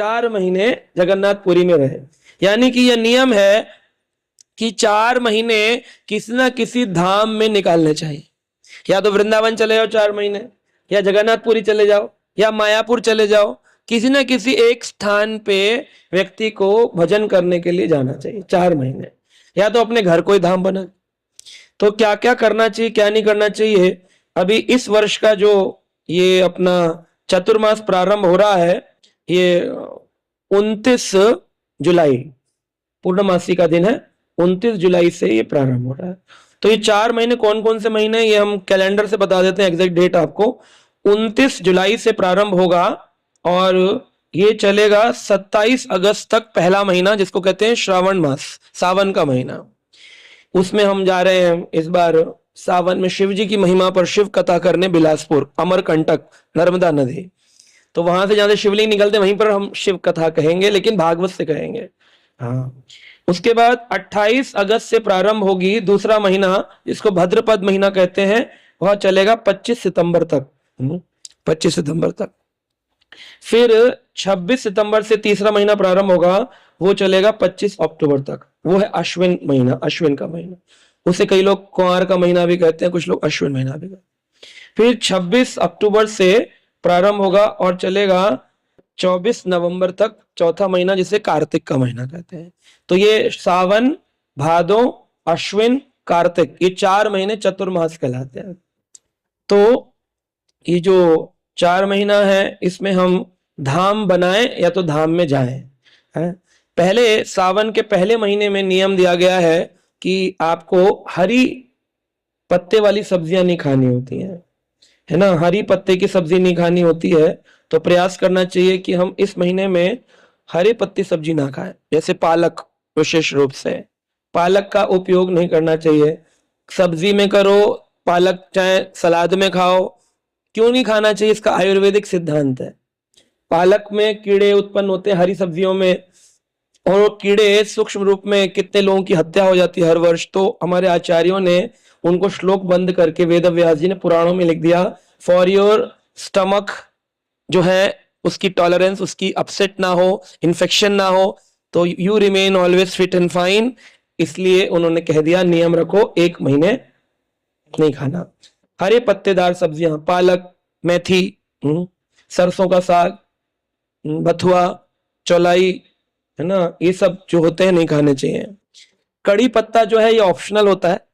4 महीने जगन्नाथपुरी में रहे। यानी कि यह नियम है कि 4 महीने किसी ना किसी धाम में निकालने चाहिए। या तो वृंदावन चले जाओ 4 महीने, या जगन्नाथपुरी चले जाओ, या मायापुर चले जाओ, किसी ना किसी एक स्थान पे व्यक्ति को भजन करने के लिए जाना चाहिए 4 महीने। या तो अपने घर कोई धाम बना। तो क्या क्या करना चाहिए, क्या नहीं करना चाहिए, अभी इस वर्ष का जो ये अपना चतुर्मास प्रारंभ हो रहा है, ये 29 जुलाई पूर्णमासी का दिन है, 29 जुलाई से ये प्रारंभ हो रहा है। तो ये 4 महीने कौन कौन से महीने, ये हम कैलेंडर से बता देते हैं एग्जैक्ट डेट आपको। 29 जुलाई से प्रारंभ होगा और ये चलेगा 27 अगस्त तक, पहला महीना जिसको कहते हैं श्रावण मास, सावन का महीना। उसमें हम जा रहे हैं इस बार सावन में शिव जी की महिमा पर शिव कथा करने बिलासपुर, अमरकंटक, नर्मदा नदी। तो वहां से जहां से शिवलिंग निकलते वहीं पर हम शिव कथा कहेंगे, लेकिन भागवत से कहेंगे। हाँ, उसके बाद 28 अगस्त से प्रारंभ होगी दूसरा महीना, जिसको भद्रपद महीना कहते हैं। वह चलेगा 25 सितंबर तक, 25 सितंबर तक। फिर 26 सितंबर से तीसरा महीना प्रारंभ होगा, वो चलेगा 25 अक्टूबर तक। वो है अश्विन महीना, अश्विन का महीना। उसे कई लोग कुंवार का महीना भी कहते हैं, कुछ लोग अश्विन महीना भी कहते हैं। फिर 26 अक्टूबर से प्रारंभ होगा और चलेगा 24 नवंबर तक, चौथा महीना, जिसे कार्तिक का महीना कहते हैं। तो ये सावन, भादो, अश्विन, कार्तिक, ये 4 महीने चतुर्मास कहलाते हैं। तो ये जो 4 महीना है, इसमें हम धाम बनाएं या तो धाम में जाएं। है पहले सावन के पहले महीने में नियम दिया गया है कि आपको हरी पत्ते वाली सब्जियां नहीं खानी होती हैं, है ना, हरी पत्ते की सब्जी नहीं खानी होती है। तो प्रयास करना चाहिए कि हम इस महीने में हरी पत्ती सब्जी ना खाएं, जैसे पालक, विशेष रूप से पालक का उपयोग नहीं करना चाहिए। सब्जी में करो पालक, चाहे सलाद में खाओ, क्यों नहीं खाना चाहिए, इसका आयुर्वेदिक सिद्धांत है। पालक में कीड़े उत्पन्न होते हैं हरी सब्जियों में, और कीड़े सूक्ष्म रूप में कितने लोगों की हत्या हो जाती है हर वर्ष। तो हमारे आचार्यों ने उनको श्लोक बंद करके, वेद व्यास जी ने पुराणों में लिख दिया, फॉर योर स्टमक जो है उसकी टॉलरेंस, उसकी अपसेट ना हो, इन्फेक्शन ना हो, तो you remain always fit and fine. इसलिए उन्होंने कह दिया नियम रखो 1 महीने नहीं खाना हरे पत्तेदार सब्जियां, पालक, मेथी, सरसों का साग, बथुआ, चौलाई, है ना, ये सब जो होते हैं नहीं खाने चाहिए। कड़ी पत्ता जो है ये ऑप्शनल होता है,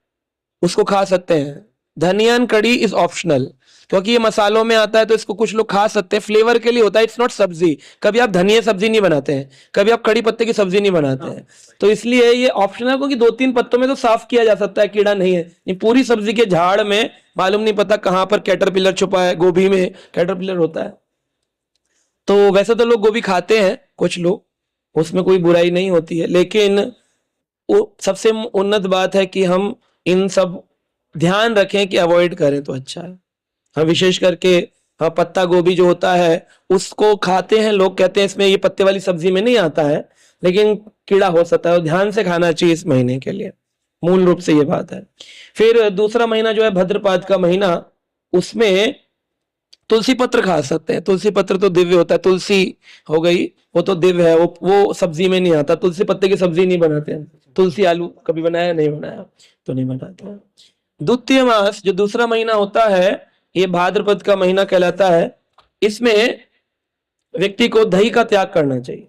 उसको खा सकते हैं। धनिया कड़ी इज ऑप्शनल, क्योंकि ये मसालों में आता है तो इसको कुछ लोग खा सकते हैं, फ्लेवर के लिए होता है, इट्स नॉट सब्जी। कभी आप धनिया सब्जी नहीं बनाते हैं, कभी आप कड़ी पत्ते की सब्जी नहीं बनाते हैं, तो इसलिए ये ऑप्शनल, क्योंकि 2-3 पत्तों में तो साफ किया जा सकता है, कीड़ा नहीं है। ये पूरी सब्जी के झाड़ में मालूम नहीं पता कहां पर कैटरपिलर छुपा है, गोभी में कैटरपिलर होता है। तो वैसे तो लोग गोभी खाते हैं कुछ लोग, उसमें कोई बुराई नहीं होती है, लेकिन वो सबसे उन्नत बात है कि हम इन सब ध्यान रखें कि अवॉइड करें तो अच्छा है। हाँ, विशेष करके हाँ, पत्ता गोभी जो होता है उसको खाते हैं लोग, कहते हैं इसमें, ये पत्ते वाली सब्जी में नहीं आता है, लेकिन कीड़ा हो सकता है, ध्यान से खाना चाहिए इस महीने के लिए, मूल रूप से ये बात है। फिर दूसरा महीना जो है भद्रपाद का महीना, उसमें तुलसी पत्र खा सकते हैं। तुलसी पत्र तो दिव्य होता है, तुलसी हो गई वो तो दिव्य है, वो सब्जी में नहीं आता। तुलसी पत्ते की सब्जी नहीं बनाते हैं। तुलसी आलू कभी बनाया, नहीं बनाया तो नहीं बनाते हैं। द्वितीय मास जो दूसरा महीना होता है, ये भाद्रपद का महीना कहलाता है। इसमें व्यक्ति को दही का त्याग करना चाहिए,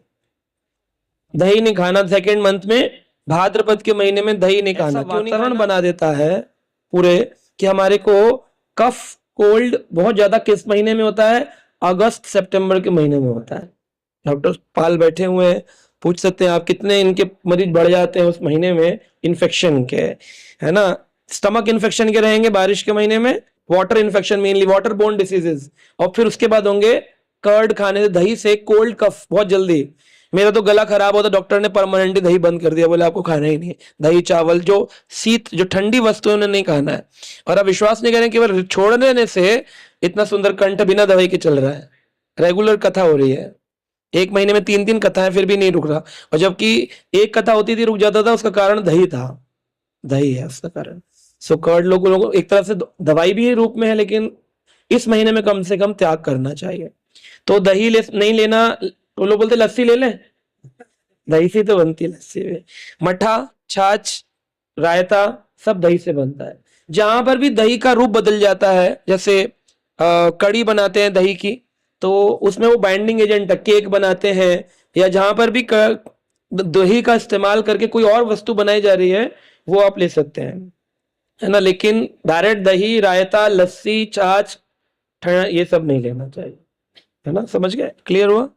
दही नहीं खाना। सेकेंड मंथ में, भाद्रपद के महीने में दही नहीं खाना। क्यों नहीं खाना? बना देता है पूरे कि हमारे को कफ, कोल्ड बहुत ज्यादा किस महीने में होता है, अगस्त सितंबर के महीने में होता है। डॉक्टर पाल बैठे हुए हैं, पूछ सकते हैं आप कितने इनके मरीज बढ़ जाते हैं उस महीने में इन्फेक्शन के, है ना। स्टमक इन्फेक्शन के रहेंगे बारिश के महीने में, water infection, mainly water borne diseases, और फिर उसके बाद होंगे कर्ड खाने से, दही से कोल्ड कफ बहुत जल्दी। मेरा तो गला खराब होता, डॉक्टर ने परमानेंटली दही बंद कर दिया, बोले आपको खाना ही नहीं है दही चावल, जो शीत, जो ठंडी वस्तुएं उन्हें नहीं खाना है। और आप विश्वास नहीं करें, केवल छोड़ देने से इतना सुंदर कंठ बिना दवाई के चल रहा है, रेगुलर कथा हो रही है। 1 महीने में 3-3 कथाएं, फिर भी नहीं रुक रहा। और जबकि एक कथा होती थी रुक जाता था, उसका कारण दही था, दही है उसका कारण। सो कर्ड लोगों को एक तरह से दवाई भी रूप में है, लेकिन इस महीने में कम से कम त्याग करना चाहिए। तो दही नहीं लेना तो लोग बोलते लस्सी ले लें, दही से तो बनती है लस्सी में। मठा, छाछ, रायता सब दही से बनता है। जहां पर भी दही का रूप बदल जाता है, जैसे कड़ी बनाते हैं दही की, तो उसमें वो बाइंडिंग एजेंट है, केक बनाते हैं, या जहां पर भी दही का इस्तेमाल करके कोई और वस्तु बनाई जा रही है, वो आप ले सकते हैं, है ना। लेकिन डायरेक्ट दही, रायता, लस्सी, छाछ, ये सब नहीं लेना चाहिए, है ना। समझ गए? क्लियर हुआ?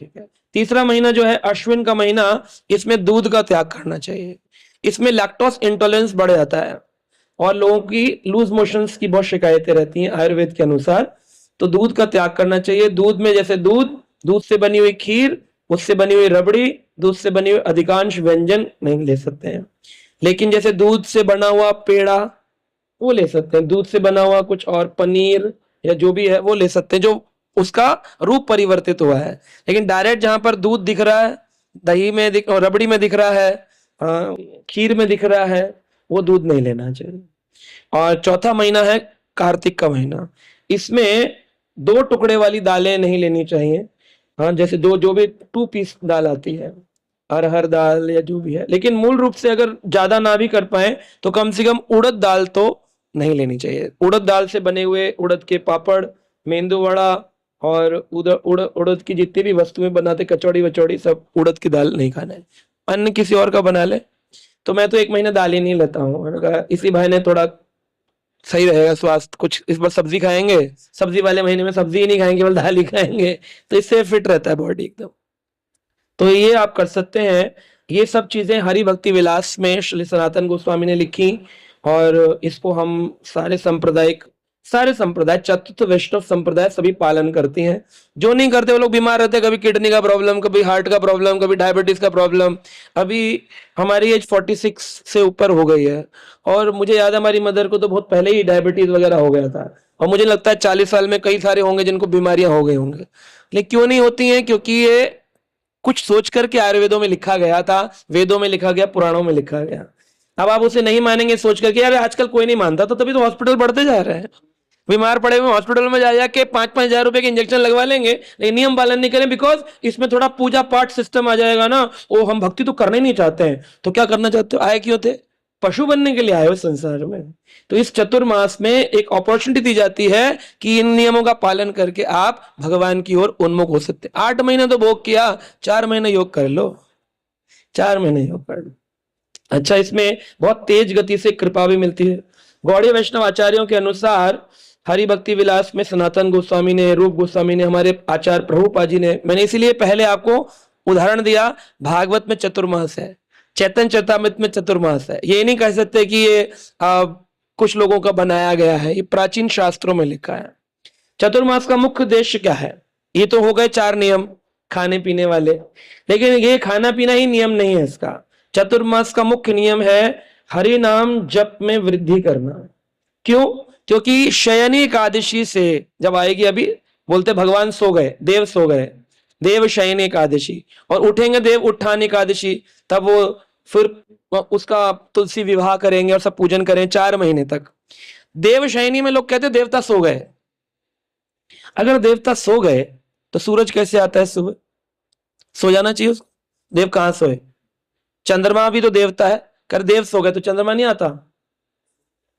ठीक है। तीसरा महीना जो है अश्विन का महीना, इसमें दूध का त्याग करना चाहिए। इसमें लैक्टोज इंटॉलरेंस बढ़ जाता है और लोगों की लूज मोशंस की बहुत शिकायतें रहती हैं आयुर्वेद के अनुसार, तो दूध का त्याग करना चाहिए। दूध में जैसे दूध से बनी हुई खीर, उससे बनी हुई रबड़ी, दूध से बनी हुई अधिकांश व्यंजन नहीं ले सकते हैं। लेकिन जैसे दूध से बना हुआ पेड़ा वो ले सकते हैं, दूध से बना हुआ कुछ और पनीर या जो भी है वो ले सकते हैं, जो उसका रूप परिवर्तित हुआ है। लेकिन डायरेक्ट जहां पर दूध दिख रहा है, दही में और रबड़ी में दिख रहा है, खीर में दिख रहा है, वो दूध नहीं लेना चाहिए। और चौथा महीना है कार्तिक का महीना। इसमें 2 टुकड़े वाली दालें नहीं लेनी चाहिए। हाँ, जैसे जो भी 2 पीस दाल आती है, अरहर दाल या जो भी है। लेकिन मूल रूप से अगर ज्यादा ना भी कर पाए तो कम से कम उड़द दाल तो नहीं लेनी चाहिए। उड़द दाल से बने हुए उड़द के पापड़, मेंदू वड़ा और उड़द की जितनी भी वस्तुएं बनाते, कचौड़ी वचौड़ी, सब उड़द की दाल नहीं खाना है। अन्य किसी और का बना ले। तो मैं तो 1 महीना दाल ही नहीं लेता हूँ, मैंने कहा इसी बहाने थोड़ा सही रहेगा स्वास्थ्य। कुछ इस बार सब्जी खाएंगे, सब्जी वाले महीने में सब्जी ही नहीं खाएंगे, केवल दाल ही खाएंगे, तो इससे फिट रहता है बॉडी एकदम। तो ये आप कर सकते हैं। ये सब चीजें हरि भक्ति विलास में श्री सनातन गोस्वामी ने लिखी, और इसको हम सारे संप्रदाय, चतुर्थ वैष्णव संप्रदाय सभी पालन करती हैं। जो नहीं करते वो लोग बीमार रहते हैं, कभी किडनी का प्रॉब्लम, कभी हार्ट का प्रॉब्लम, कभी डायबिटीज का प्रॉब्लम। अभी हमारी एज 46 से ऊपर हो गई है, और मुझे याद है हमारी मदर को तो बहुत पहले ही डायबिटीज वगैरह हो गया था, और मुझे लगता है 40 साल में कई सारे होंगे जिनको बीमारियां हो गई होंगे। लेकिन क्यों नहीं होती हैं? क्योंकि ये कुछ सोच करके आयुर्वेदों में लिखा गया था, वेदों में लिखा गया, पुराणों में लिखा गया। अब आप उसे नहीं मानेंगे सोच करके, यार आजकल कोई नहीं मानता, तो तभी तो हॉस्पिटल बढ़ते जा रहे हैं। बीमार पड़े हुए हॉस्पिटल में जा जाके 5-5 हजार रुपए के इंजेक्शन लगवा लेंगे, लेकिन नियम पालन नहीं करें, बिकॉज इसमें थोड़ा पूजा पाठ सिस्टम आ जाएगा ना। वो हम भक्ति तो करना ही नहीं चाहते हैं, तो क्या करना चाहते हो? आए क्यों थे? पशु बनने के लिए आए हो संसार में। तो इस चतुर्मास में एक अपॉर्चुनिटी दी जाती है कि इन नियमों का पालन करके आप भगवान की ओर उन्मुख हो सकते। 8 महीने तो भोग किया, 4 महीने योग कर लो, 4 महीने योग कर लो। अच्छा, इसमें बहुत तेज गति से कृपा भी मिलती है। गौड़ीय वैष्णव आचार्यों के अनुसार हरि भक्ति विलास में सनातन गोस्वामी ने, रूप गोस्वामी ने, हमारे आचार्य प्रभुपाद जी ने, मैंने इसीलिए पहले आपको उदाहरण दिया, भागवत में चतुर्मास है, चैतन्य चरितामृत में चतुर्मास है। ये नहीं कह सकते कि ये कुछ लोगों का बनाया गया है, ये प्राचीन शास्त्रों में लिखा है। चतुर्मास का मुख्य उद्देश्य क्या है? ये तो हो गए 4 नियम खाने पीने वाले, लेकिन ये खाना पीना ही नियम नहीं है इसका। चतुर्मास का मुख्य नियम है हरि नाम जप में वृद्धि करना। क्यों? क्योंकि शयनी एकादशी से जब आएगी, अभी बोलते भगवान सो गए, देव सो गए, देव शयनी एकादशी, और उठेंगे देव उत्थान एकादशी, तब वो फिर उसका तुलसी विवाह करेंगे और सब पूजन करें 4 महीने तक। देव शयनी में लोग कहते देवता सो गए। अगर देवता सो गए तो सूरज कैसे आता है सुबह? सो जाना चाहिए उसको। देव कहां सोए? चंद्रमा भी तो देवता है, कर देव सो गए तो चंद्रमा नहीं आता।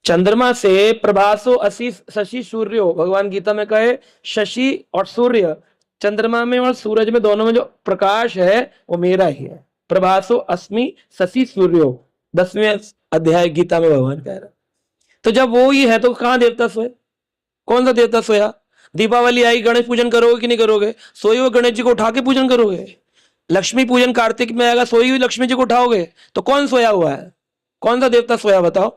चंद्रमा से प्रभासो असी शशि सूर्यो, भगवान गीता में कहे शशि और सूर्य, चंद्रमा में और सूरज में दोनों में जो प्रकाश है वो मेरा ही है। प्रभासो अस्मि शशि सूर्यो, 10वें अध्याय गीता में भगवान कह रहा। तो जब वो ही है तो कहां देवता सोए? कौन सा देवता सोया? दीपावली आई, गणेश पूजन करोगे कि नहीं करोगे? सोए हुए गणेश जी को उठा के पूजन करोगे? लक्ष्मी पूजन कार्तिक में आएगा, सोई हुई लक्ष्मी जी को उठाओगे? तो कौन सोया हुआ है? कौन सा देवता सोया बताओ?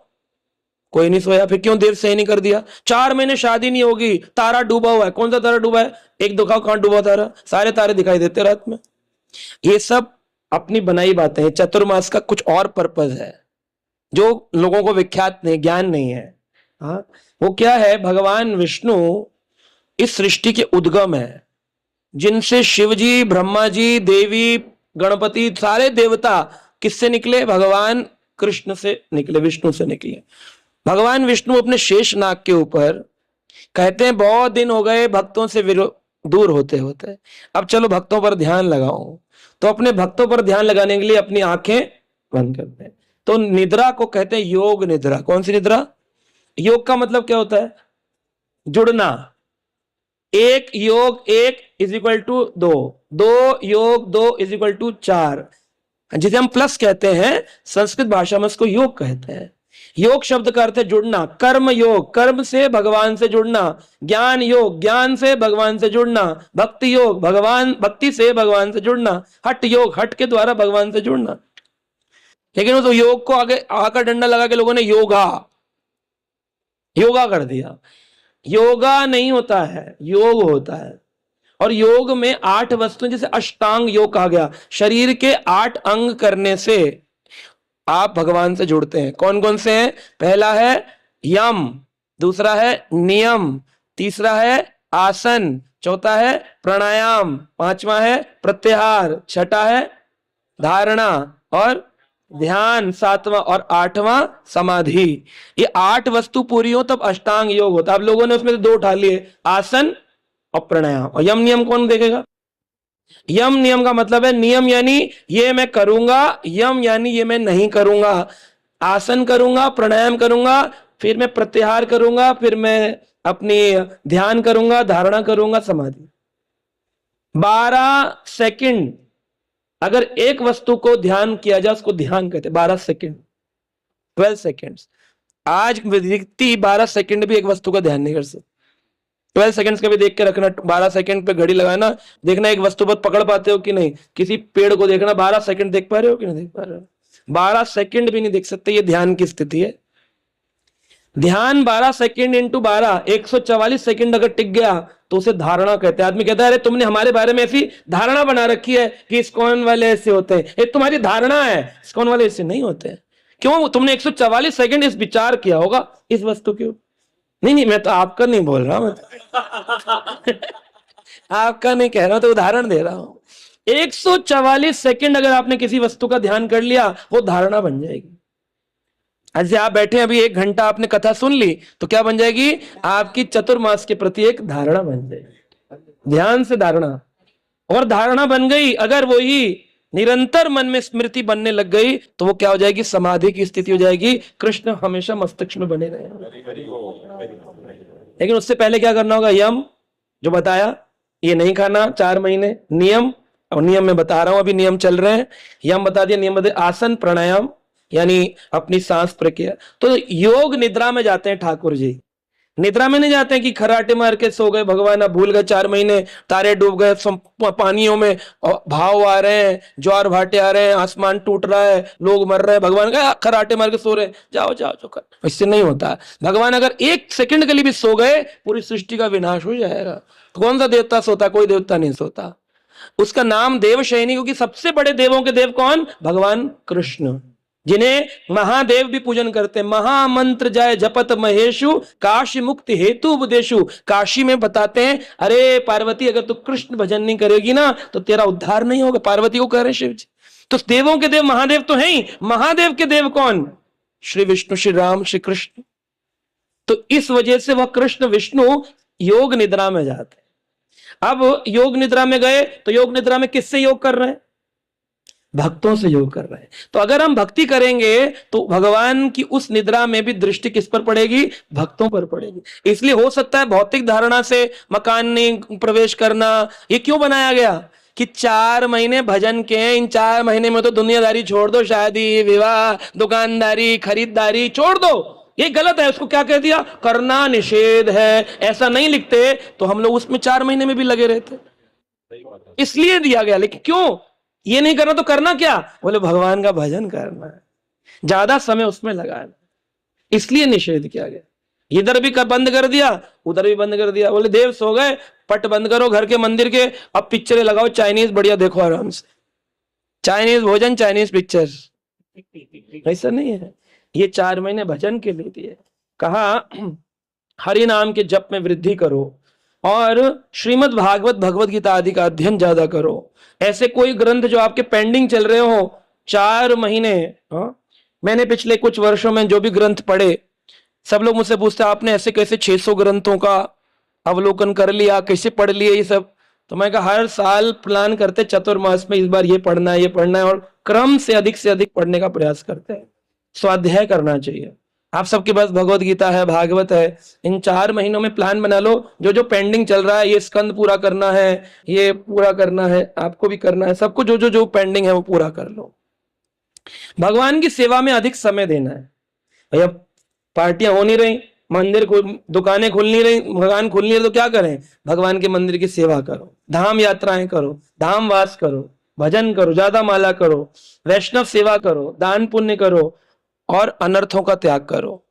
कोई नहीं सोया। फिर क्यों देव सही नहीं कर दिया? 4 महीने शादी नहीं होगी, तारा डूबा हुआ है। कौन सा तारा डूबा है? एक दिखाओ कहां डूबा तारा? सारे तारे दिखाई देते रात में। ये सब अपनी बनाई बातें हैं। चतुर्मास का कुछ और पर्पज है जो लोगों को विख्यात नहीं, ज्ञान नहीं है। हाँ, वो क्या है? भगवान विष्णु इस सृष्टि के उद्गम है, जिनसे शिवजी, ब्रह्मा जी, देवी, गणपति, सारे देवता किससे निकले? भगवान कृष्ण से निकले, विष्णु से निकले। भगवान विष्णु अपने शेष नाग के ऊपर कहते हैं बहुत दिन हो गए भक्तों से दूर होते होते। अब चलो भक्तों पर ध्यान लगाओ, तो अपने भक्तों पर ध्यान लगाने के लिए अपनी आंखें बंद करते हैं। तो निद्रा को कहते हैं योग निद्रा। कौन सी निद्रा? योग का मतलब क्या होता है? जुड़ना। एक योग एक इज इक्वल टू दो, दो योग दो इज इक्वल टू चार, जिसे हम प्लस कहते हैं, संस्कृत भाषा में उसको योग कहते हैं। योग शब्द का अर्थ है जुड़ना। कर्म योग, कर्म से भगवान से जुड़ना। ज्ञान योग, ज्ञान से भगवान से जुड़ना। भक्ति योग, भगवान भक्ति से भगवान से जुड़ना। हठ योग, हठ के द्वारा भगवान से जुड़ना। लेकिन उस योग को आगे आकर डंडा लगा के लोगों ने योगा योगा कर दिया। योगा नहीं होता है, योग होता है। और योग में 8 वस्तुएं, जैसे अष्टांग योग कहा गया, शरीर के 8 अंग करने से आप भगवान से जुड़ते हैं। कौन कौन से हैं? पहला है यम, दूसरा है नियम, तीसरा है आसन, चौथा है प्राणायाम, पांचवा है प्रत्याहार, छठा है धारणा और ध्यान, सातवां और आठवां समाधि। ये 8 वस्तु पूरी हो तब अष्टांग योग होता है। अब लोगों ने उसमें से 2 उठा लिए, आसन और प्राणायाम। और यम नियम कौन देखेगा? यम नियम का मतलब है, नियम यानी ये मैं करूंगा, यम यानी ये मैं नहीं करूंगा। आसन करूंगा, प्राणायाम करूंगा, फिर मैं प्रत्याहार करूंगा, फिर मैं अपनी ध्यान करूंगा, धारणा करूंगा, समाधि। 12 सेकंड अगर एक वस्तु को ध्यान किया जाए, उसको ध्यान कहते हैं। 12 सेकंड, 12 सेकेंड्स। आज व्यक्ति 12 सेकंड भी एक वस्तु का ध्यान नहीं कर सकता। 12 सेकंड्स का भी देख के रखना। 12 सेकंड पे घड़ी लगाना, देखना एक वस्तु पर पकड़ पाते हो कि नहीं। किसी पेड़ को देखना, 12 सेकंड देख पा रहे हो कि नहीं देख पा रहे हो? 12 सेकंड भी नहीं देख सकते। ये ध्यान की स्थिति है। ध्यान 12 सेकंड इंटू 12, 144 सेकंड अगर टिक गया तो उसे धारणा कहते हैं। आदमी कहता है अरे तुमने हमारे बारे में ऐसी धारणा बना रखी है कि इस्कॉन वाले ऐसे होते हैं। ये तुम्हारी धारणा है, इस्कॉन वाले ऐसे नहीं होते हैं। क्यों? तुमने 144 सेकंड इस विचार किया होगा इस वस्तु के। नहीं, मैं तो आपका नहीं बोल रहा हूं, आपका नहीं कह रहा हूं, तो उदाहरण दे रहा हूं। 144 सेकंड अगर आपने किसी वस्तु का ध्यान कर लिया, वो धारणा बन जाएगी। ऐसे आप बैठे अभी 1 घंटा आपने कथा सुन ली, तो क्या बन जाएगी? आपकी चतुर्मास के प्रति एक धारणा बन जाएगी। ध्यान से धारणा, और धारणा बन गई अगर वही निरंतर मन में स्मृति बनने लग गई, तो वो क्या हो जाएगी? समाधि की स्थिति हो जाएगी। कृष्ण हमेशा मस्तिष्क में बने रहे। लेकिन उससे पहले क्या करना होगा? यम जो बताया, ये नहीं खाना 4 महीने। नियम, और नियम में बता रहा हूं, अभी नियम चल रहे हैं। यम बता दिया, नियम बता दिया। आसन प्राणायाम यानी अपनी सांस प्रक्रिया। तो योग निद्रा में जाते हैं ठाकुर जी। निद्रा में नहीं जाते हैं कि खराटे मार के सो गए, भगवान अब भूल गए, 4 महीने तारे डूब गए, पानियों में भाव आ रहे हैं, ज्वार भाटे आ रहे हैं, आसमान टूट रहा है, लोग मर रहे हैं, भगवान का खराटे मार के सो रहे, जाओ जाओ जो कर। इससे नहीं होता। भगवान अगर 1 सेकंड के लिए भी सो गए, पूरी सृष्टि का विनाश हो जाएगा। तो कौन सा देवता सोता? कोई देवता नहीं सोता। उसका नाम देवशयनी, क्योंकि सबसे बड़े देवों के देव कौन? भगवान कृष्ण, जिन्हें महादेव भी पूजन करते हैं। महामंत्र जय जपत महेशु, काशी मुक्ति हेतु उपदेशु। काशी में बताते हैं, अरे पार्वती अगर तू कृष्ण भजन नहीं करेगी ना, तो तेरा उद्धार नहीं होगा। पार्वती को कह रहे शिव जी। तो देवों के देव महादेव तो हैं ही। महादेव के देव कौन? श्री विष्णु, श्री राम, श्री कृष्ण। तो इस वजह से वह कृष्ण विष्णु योग निद्रा में जाते हैं। अब योग निद्रा में गए, तो योग निद्रा में किससे योग कर रहे हैं? भक्तों से योग कर रहे हैं। तो अगर हम भक्ति करेंगे तो भगवान की उस निद्रा में भी दृष्टि किस पर पड़ेगी? भक्तों पर पड़ेगी। इसलिए हो सकता है भौतिक धारणा से मकान नहीं प्रवेश करना। ये क्यों बनाया गया? कि 4 महीने भजन के, इन 4 महीने में तो दुनियादारी छोड़ दो, शादी विवाह, दुकानदारी, खरीदारी छोड़ दो। ये गलत है। उसको क्या कह दिया? करना निषेध है। ऐसा नहीं लिखते तो हम लोग उसमें 4 महीने में भी लगे रहते। इसलिए दिया गया। लेकिन क्यों? ये नहीं करना तो करना क्या? बोले भगवान का भजन करना है, ज्यादा समय उसमें लगाना, इसलिए निषेध किया गया। इधर भी बंद कर दिया, उधर भी बंद कर दिया। बोले देव सो गए, पट बंद करो घर के मंदिर के, अब पिक्चरें लगाओ चाइनीज, बढ़िया देखो आराम से, चाइनीज भोजन, चाइनीज पिक्चर। ऐसा नहीं है। ये 4 महीने भजन के लिए दिए। कहा हरि नाम के जप में वृद्धि करो और श्रीमद् भागवत भगवत गीता आदि का अध्ययन ज्यादा करो। ऐसे कोई ग्रंथ जो आपके पेंडिंग चल रहे हो 4 महीने। मैंने पिछले कुछ वर्षों में जो भी ग्रंथ पढ़े, सब लोग मुझसे पूछते आपने ऐसे कैसे 600 ग्रंथों का अवलोकन कर लिया, कैसे पढ़ लिए ये सब? तो मैं कहा हर साल प्लान करते चतुर्मास में इस बार ये पढ़ना है और क्रम से अधिक पढ़ने का प्रयास करते हैं। स्वाध्याय करना चाहिए। आप सबके पास भगवत गीता है, भागवत है, इन 4 महीनों में प्लान बना लो, जो जो पेंडिंग चल रहा है, ये स्कंद पूरा करना है, ये पूरा करना है, आपको भी करना है, सबको जो जो जो पेंडिंग है वो पूरा कर लो। भगवान की सेवा में अधिक समय देना है। भैया पार्टियां हो नहीं रही, मंदिर दुकानें खुल नहीं रही, भगवान खुल नहीं रहे, तो क्या करें? भगवान के मंदिर की सेवा करो, धाम यात्राएं करो, धाम वास करो, भजन करो, ज्यादा माला करो, वैष्णव सेवा करो, दान पुण्य करो और अनर्थों का त्याग करो।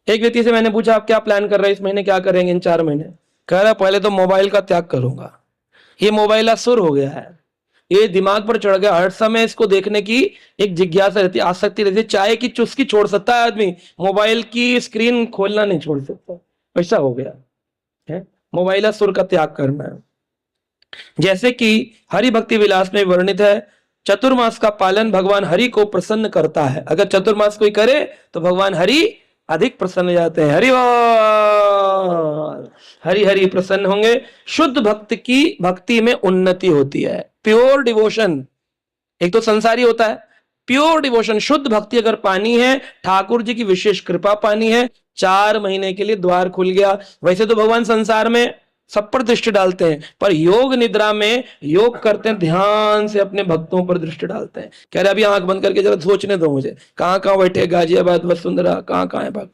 एक व्यक्ति से मैंने पूछा आप क्या प्लान कर रहे हैं इस महीने, क्या करेंगे इन 4 महीने? कह रहा पहले तो मोबाइल का त्याग करूंगा। ये मोबाइल असुर हो गया है, ये दिमाग पर चढ़ गया, हर समय इसको देखने की एक जिज्ञासा रहती है, आसक्ति रहती है। चाय की चुस्की छोड़ सकता है आदमी, मोबाइल की स्क्रीन खोलना नहीं छोड़ सकता, ऐसा हो गया है। मोबाइल असुर का त्याग करना है। जैसे कि हरि भक्ति विलास में वर्णित है, चतुर्मास का पालन भगवान हरि को प्रसन्न करता है। अगर चतुर्मास कोई करे तो भगवान हरि अधिक प्रसन्न हो जाते हैं। हरि हरि हरि प्रसन्न होंगे। शुद्ध भक्त की भक्ति में उन्नति होती है। प्योर डिवोशन, एक तो संसारी होता है, प्योर डिवोशन शुद्ध भक्ति अगर पानी है, ठाकुर जी की विशेष कृपा पानी है, 4 महीने के लिए द्वार खुल गया। वैसे तो भगवान संसार में सब पर दृष्टि डालते हैं, पर योग निद्रा में योग करते हैं, ध्यान से अपने भक्तों पर दृष्टि डालते हैं। कह रहे अभी आंख बंद करके जरा सोचने दो मुझे, कहाँ कहाँ बैठे, गाजियाबाद, वसुंधरा, कहाँ कहाँ है भक्त।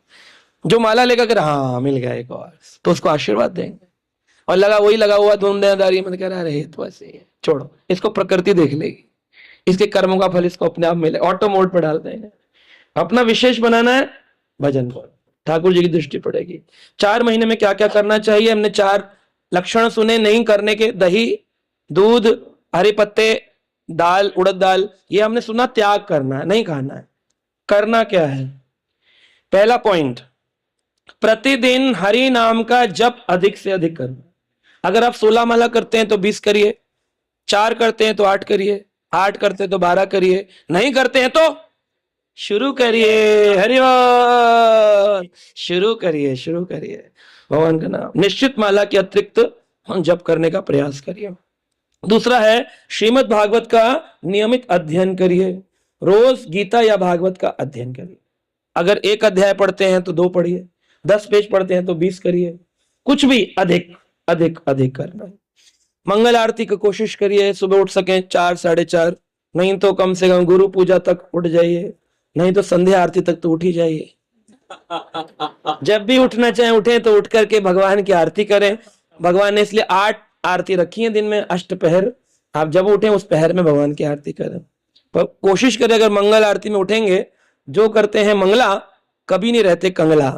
जो माला लेकर कर हाँ मिल गया एक और, तो उसको आशीर्वाद देंगे। और वही लगा हुआ धुंधेदारी में, कह रहा अरे तो ऐसे ही है, छोड़ो इसको, प्रकृति देख लेगी, इसके कर्मों का फल इसको अपने आप मिले। ऑटो मोड पर डालते हैं। अपना विशेष बनाना है, भजन करो, ठाकुर जी की दृष्टि पड़ेगी। 4 महीने में क्या क्या करना चाहिए, हमने 4 लक्षण सुने नहीं करने के। दही, दूध, हरे पत्ते, दाल, उड़द दाल, ये हमने सुना त्याग करना है, नहीं खाना है। करना क्या है? पहला पॉइंट, प्रतिदिन हरि नाम का जप अधिक से अधिक करना। अगर आप 16 माला करते हैं तो 20 करिए, 4 करते हैं तो 8 करिए, 8 करते हैं तो 12 करिए, नहीं करते हैं तो शुरू करिए। हरिओम, शुरू करिए, शुरू करिए भगवान का नाम। निश्चित माला के अतिरिक्त जप करने का प्रयास करिए। दूसरा है श्रीमद् भागवत का नियमित अध्ययन करिए। रोज गीता या भागवत का अध्ययन करिए। अगर 1 अध्याय पढ़ते हैं तो 2 पढ़िए, 10 पेज पढ़ते हैं तो 20 करिए, कुछ भी अधिक अधिक अधिक करना है। मंगल आरती की कोशिश करिए, सुबह उठ सकें 4, 4:30, नहीं तो कम से कम गुरु पूजा तक उठ जाइए, नहीं तो संध्या आरती तक तो उठ ही जाइए। जब भी उठना चाहे उठे तो उठ करके भगवान की आरती करें। भगवान ने इसलिए 8 आरती रखी है दिन में, अष्टपहर। आप जब उठे उस पहर में भगवान की आरती करें। पर कोशिश करें अगर मंगल आरती में उठेंगे, जो करते हैं मंगला कभी नहीं रहते कंगला।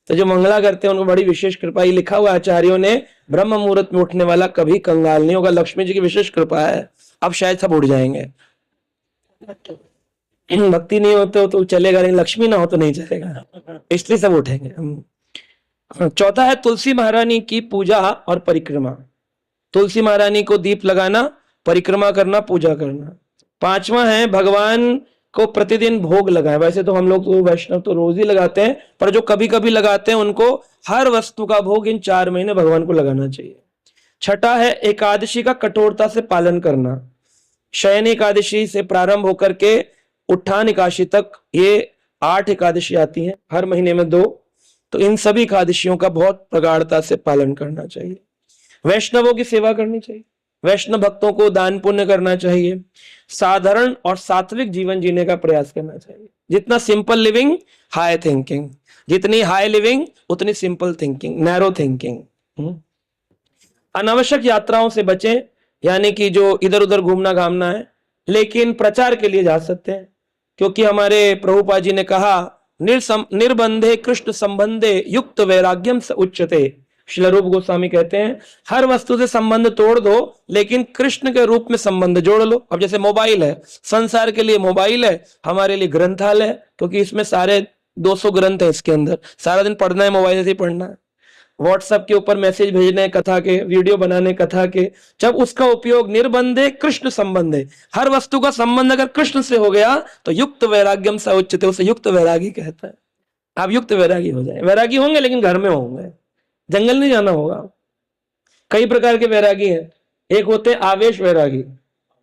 तो जो मंगला करते हैं उनको बड़ी विशेष कृपा। ही लिखा हुआ आचार्यों ने, ब्रह्म मुहूर्त में उठने वाला कभी कंगाल नहीं होगा। लक्ष्मी जी की विशेष कृपा है। अब शायद सब उठ जाएंगे। भक्ति नहीं होते हो तो चलेगा, लेकिन लक्ष्मी ना हो तो नहीं चलेगा, इसलिए सब उठेंगे। चौथा है तुलसी महारानी की पूजा और परिक्रमा। तुलसी महारानी को दीप लगाना, परिक्रमा करना, पूजा करना। 5वां है भगवान को प्रतिदिन भोग लगाए। वैसे तो हम लोग तो वैष्णव तो रोज ही लगाते हैं, पर जो कभी कभी लगाते हैं उनको हर वस्तु का भोग इन 4 महीने भगवान को लगाना चाहिए। छठा है एकादशी का कठोरता से पालन करना। शयन एकादशी से प्रारंभ होकर के उत्थान एकादशी तक ये 8 एकादशी आती हैं, हर महीने में 2। तो इन सभी एकादशियों का बहुत प्रगाढ़ता से पालन करना चाहिए। वैष्णवों की सेवा करनी चाहिए, वैष्णव भक्तों को दान पुण्य करना चाहिए। साधारण और सात्विक जीवन जीने का प्रयास करना चाहिए। जितना सिंपल लिविंग हाई थिंकिंग, जितनी हाई लिविंग उतनी सिंपल थिंकिंग, नैरो थिंकिंग। अनावश्यक यात्राओं से बचें, यानी कि जो इधर उधर घूमना घामना है, लेकिन प्रचार के लिए जा सकते हैं, क्योंकि हमारे प्रभुपाद जी ने कहा निर्बंधे कृष्ण संबंधे युक्त वैराग्यम स उच्यते। श्रील रूप गोस्वामी कहते हैं हर वस्तु से संबंध तोड़ दो, लेकिन कृष्ण के रूप में संबंध जोड़ लो। अब जैसे मोबाइल है, संसार के लिए मोबाइल है, हमारे लिए ग्रंथालय है, क्योंकि इसमें सारे 200 ग्रंथ है इसके अंदर। सारा दिन पढ़ना है, मोबाइल से ही पढ़ना है। व्हाट्सएप के ऊपर मैसेज भेजने कथा के, वीडियो बनाने कथा के, जब उसका उपयोग निर्बंधे कृष्ण संबंधे, हर वस्तु का संबंध अगर कृष्ण से हो गया तो युक्त वैराग्यम स उच्यते, उसे युक्त वैरागी कहता है। आप युक्त वैरागी हो जाए। वैरागी होंगे लेकिन घर में होंगे, जंगल नहीं जाना होगा। कई प्रकार के वैरागी हैं। एक होते हैं आवेश वैरागी,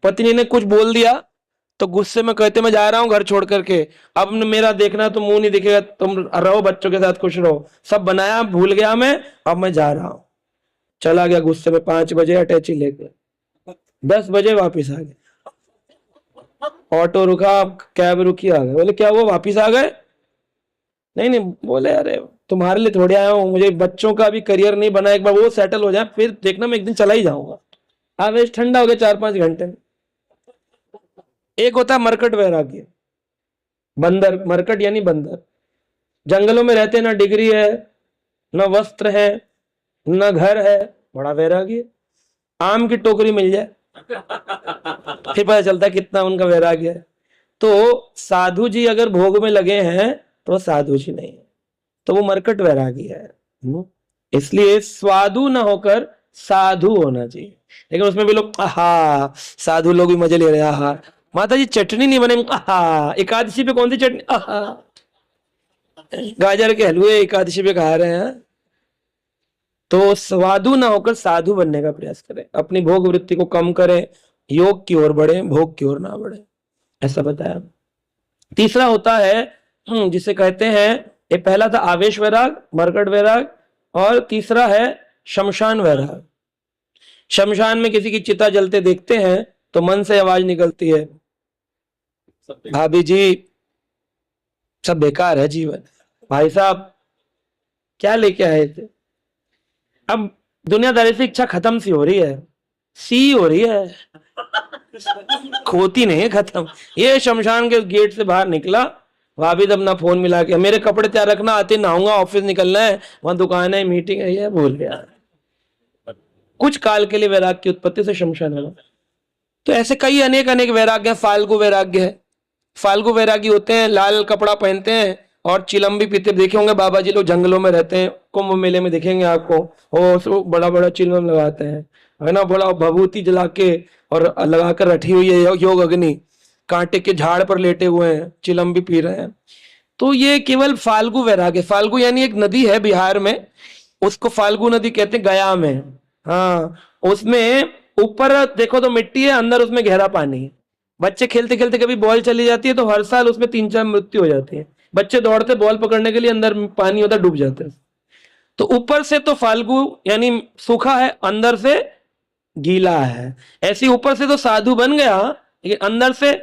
पत्नी ने कुछ बोल दिया तो गुस्से में कहते मैं जा रहा हूं घर छोड़ करके, अब मेरा देखना तो मुंह नहीं दिखेगा, तुम रहो बच्चों के साथ खुश रहो, सब बनाया भूल गया मैं, अब मैं जा रहा हूं। चला गया गुस्से में, 5 बजे अटैची लेके, 10 बजे वापिस आ गए, ऑटो रुका, कैब रुकी, आ गए। बोले क्या वो वापिस आ गए? नहीं नहीं, बोले अरे तुम्हारे लिए थोड़ी आया हूँ, मुझे बच्चों का भी करियर नहीं बना, एक बार वो सेटल हो जाए फिर देखना मैं एक दिन चला ही जाऊंगा। आवेश ठंडा हो गया 4-5 घंटे में। एक होता है मरकट वैराग्य, बंदर, मरकट यानी बंदर, जंगलों में रहते, ना डिग्री है, ना वस्त्र है, ना घर है, बड़ा वैराग्य। आम की टोकरी मिल जाए फिर पता चलता है कितना उनका वैराग्य है। तो साधु जी अगर भोग में लगे हैं तो साधु जी नहीं है, तो वो मरकट वैरागी है। इसलिए स्वादु ना होकर साधु होना चाहिए। लेकिन उसमें भी लोग आहा, साधु लोग भी मजे ले रहे हैं, आहा माता जी चटनी नहीं बने, आहा एकादशी पे कौन सी चटनी, आहा गाजर के हलवे एकादशी पे खा रहे हैं। तो स्वादु ना होकर साधु बनने का प्रयास करें, अपनी भोग वृत्ति को कम करें, योग की ओर बढ़े, भोग की ओर ना बढ़े, ऐसा बताया। तीसरा होता है जिसे कहते हैं, ये पहला था आवेश वैराग, मरकट वैराग, और तीसरा है शमशान वैराग। शमशान में किसी की चिता जलते देखते हैं तो मन से आवाज निकलती है, भाभी जी सब बेकार है जीवन, भाई साहब क्या लेके आए थे। अब दुनियादारी से इच्छा खत्म सी हो रही है, सी हो रही है, खोती नहीं है, खत्म। ये शमशान के गेट से बाहर निकला, भाभी तब ना फोन मिला के मेरे कपड़े तैयार रखना, आते नहाऊंगा, ऑफिस निकलना है, वहां दुकान है, मीटिंग है, ये भूल गया। कुछ काल के लिए वैराग की उत्पत्ति से शमशान है। तो ऐसे कई अनेक अनेक वैराग्य हैं। फाल्गु वैराग्य है, फाल्गु वैरागी होते हैं, लाल कपड़ा पहनते हैं और चिलम भी पीते, देखे होंगे बाबा जी लोग जंगलों में रहते हैं, कुंभ मेले में देखेंगे आपको, वो बड़ा बड़ा चिलम लगाते हैं, है ना, बड़ा भभूति जला के और लगाकर रखी हुई है योग अग्नि, कांटे के झाड़ पर लेटे हुए हैं, चिलम भी पी रहे हैं। तो ये केवल फाल्गु वैराग्य। फाल्गु यानी एक नदी है बिहार में, उसको फाल्गु नदी कहते हैं, गया में। हाँ, उसमें ऊपर देखो तो मिट्टी है, अंदर उसमें गहरा पानी है। बच्चे खेलते खेलते कभी बॉल चली जाती है तो हर साल उसमें 3-4 मृत्यु हो जाती है। बच्चे दौड़ते बॉल पकड़ने के लिए, अंदर पानी होता, डूब जाते हैं। तो ऊपर से तो फाल्गु यानी सूखा है, अंदर से गीला है। ऐसे ऊपर से तो साधु बन गया, लेकिन अंदर से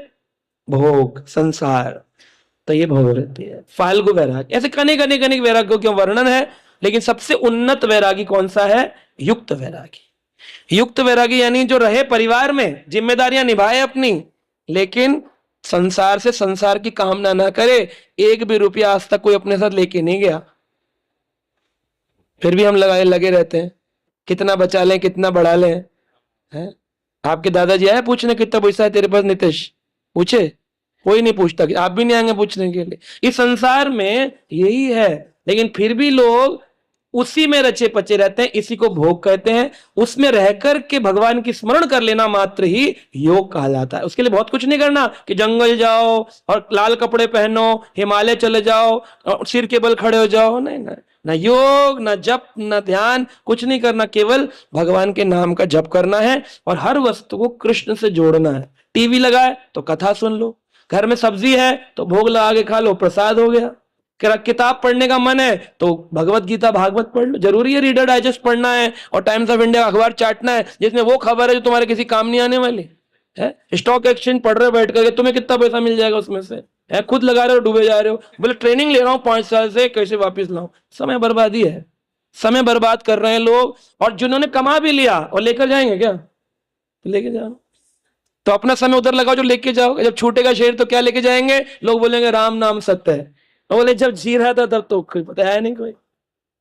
भोग, संसार, तो ये भोग रहती है फाल्गु वैराग। ऐसे अनेक अनेक अनेक वैराग्यों के वर्णन है, लेकिन सबसे उन्नत वैरागी कौन सा है? युक्त वैरागी। युक्त वैरागी यानी जो रहे परिवार में, जिम्मेदारियां निभाए अपनी, लेकिन संसार से संसार की कामना ना करे। एक भी रुपया आज तक कोई अपने साथ लेके नहीं गया, फिर भी हम लगे रहते हैं, कितना बचा लें, कितना बढ़ा लें, है? आपके दादाजी आए पूछने कितना पैसा है तेरे पास नितेश? पूछे? कोई नहीं पूछता, कि आप भी नहीं आएंगे पूछने के लिए। इस संसार में यही है, लेकिन फिर भी लोग उसी में रचे पचे रहते हैं, इसी को भोग कहते हैं। उसमें रहकर के भगवान की स्मरण कर लेना मात्र ही योग कहलाता है। उसके लिए बहुत कुछ नहीं करना कि जंगल जाओ और लाल कपड़े पहनो, हिमालय चले जाओ और सिर के बल खड़े हो जाओ, नहीं ना, ना योग, ना जप, ना ध्यान, कुछ नहीं करना, केवल भगवान के नाम का जप करना है और हर वस्तु को कृष्ण से जोड़ना है। टीवी लगाए तो कथा सुन लो, घर में सब्जी है तो भोग लगा के खा लो, प्रसाद हो गया। किताब पढ़ने का मन है तो भगवत गीता भागवत पढ़ लो। जरूरी है रीडर डाइजेस्ट पढ़ना है और टाइम्स ऑफ इंडिया अखबार चाटना है जिसमें वो खबर है जो तुम्हारे किसी काम नहीं आने वाली है? स्टॉक एक्सचेंज पढ़ रहे हो बैठ करके, तुम्हें कितना पैसा मिल जाएगा उसमें से? है खुद लगा रहे हो, डूबे जा रहे हो। बोले ट्रेनिंग ले रहा हूँ 5 साल से, कैसे वापिस लाऊं? समय बर्बादी है, समय बर्बाद कर रहे हैं लोग। और जिन्होंने कमा भी लिया और लेकर जाएंगे क्या? तो लेके जाओ, तो अपना समय उधर लगाओ जो लेके जाओ। जब छूटेगा शेर तो क्या लेके जाएंगे? लोग बोलेंगे राम नाम सत्य है। बोले जब जी रहा था तब तो कोई बताया नहीं, कोई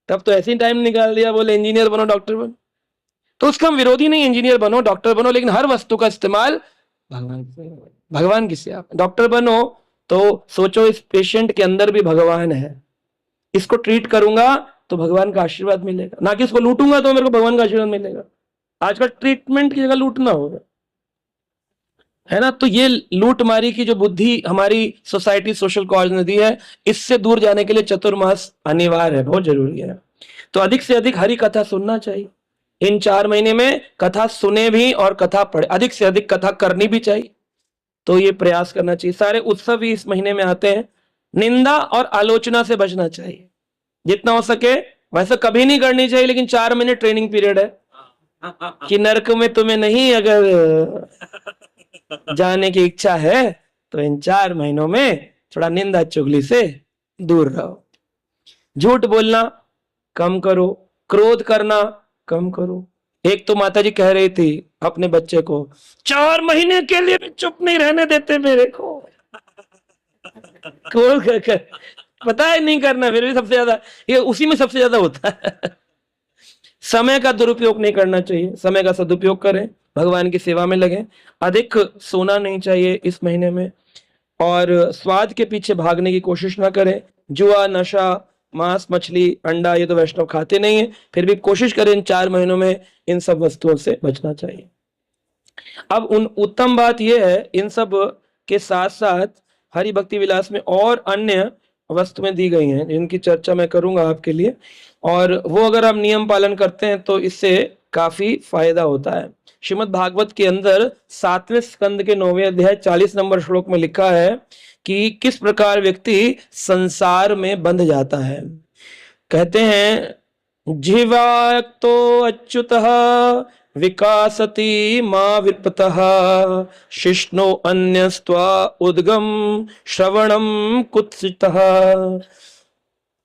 तब तो ऐसे ही टाइम निकाल दिया, बोले इंजीनियर बनो, डॉक्टर बनो। तो उसका हम विरोधी नहीं, इंजीनियर बनो, डॉक्टर बनो, लेकिन हर वस्तु का इस्तेमाल भगवान की सेवा। डॉक्टर बनो तो सोचो इस पेशेंट के अंदर भी भगवान है, इसको ट्रीट करूंगा तो भगवान का आशीर्वाद मिलेगा, ना कि इसको लूटूंगा तो मेरे को भगवान का आशीर्वाद मिलेगा। आजकल ट्रीटमेंट की जगह लूटना होगा, है ना। तो ये लूटमारी की जो बुद्धि हमारी सोसाइटी सोशल कॉज ने दी है, इससे दूर जाने के लिए चतुर्मास अनिवार्य है, बहुत जरूरी है। तो अधिक से अधिक हरि कथा सुनना चाहिए, इन 4 महीने में कथा सुने भी और कथा पढ़े, अधिक से अधिक कथा करनी भी चाहिए। तो ये प्रयास करना चाहिए। सारे उत्सव भी इस महीने में आते हैं। निंदा और आलोचना से बचना चाहिए जितना हो सके। वैसे कभी नहीं करनी चाहिए, लेकिन 4 महीने ट्रेनिंग पीरियड है कि नरक में तुम्हें नहीं अगर जाने की इच्छा है तो इन 4 महीनों में थोड़ा निंदा चुगली से दूर रहो। झूठ बोलना कम करो, क्रोध करना कम करो। एक तो माता जी कह रही थी अपने बच्चे को, 4 महीने के लिए भी चुप नहीं रहने देते मेरे को। क्रोध कर पता है नहीं करना, फिर भी सबसे ज्यादा ये उसी में सबसे ज्यादा होता है। समय का दुरुपयोग नहीं करना चाहिए, समय का सदुपयोग करें, भगवान की सेवा में लगें। अधिक सोना नहीं चाहिए इस महीने में, और स्वाद के पीछे भागने की कोशिश ना करें। जुआ, नशा, मांस, मछली, अंडा ये तो वैष्णव खाते नहीं है, फिर भी कोशिश करें इन 4 महीनों में इन सब वस्तुओं से बचना चाहिए। अब उत्तम बात यह है, इन सब के साथ साथ हरि भक्ति विलास में और अन्य वस्तुएं दी गई हैं जिनकी चर्चा मैं करूंगा आपके लिए, और वो अगर आप नियम पालन करते हैं तो इससे काफी फायदा होता है। श्रीमद् भागवत के अंदर 7वें स्कंद के 9वें अध्याय 40 नंबर श्लोक में लिखा है कि किस प्रकार व्यक्ति संसार में बंध जाता है। कहते हैं, जीवाक्तो अच्युतः विकासति मां विपतः शिष्णो अन्यस्त्वा उद्गम श्रवणम कुत्सितः।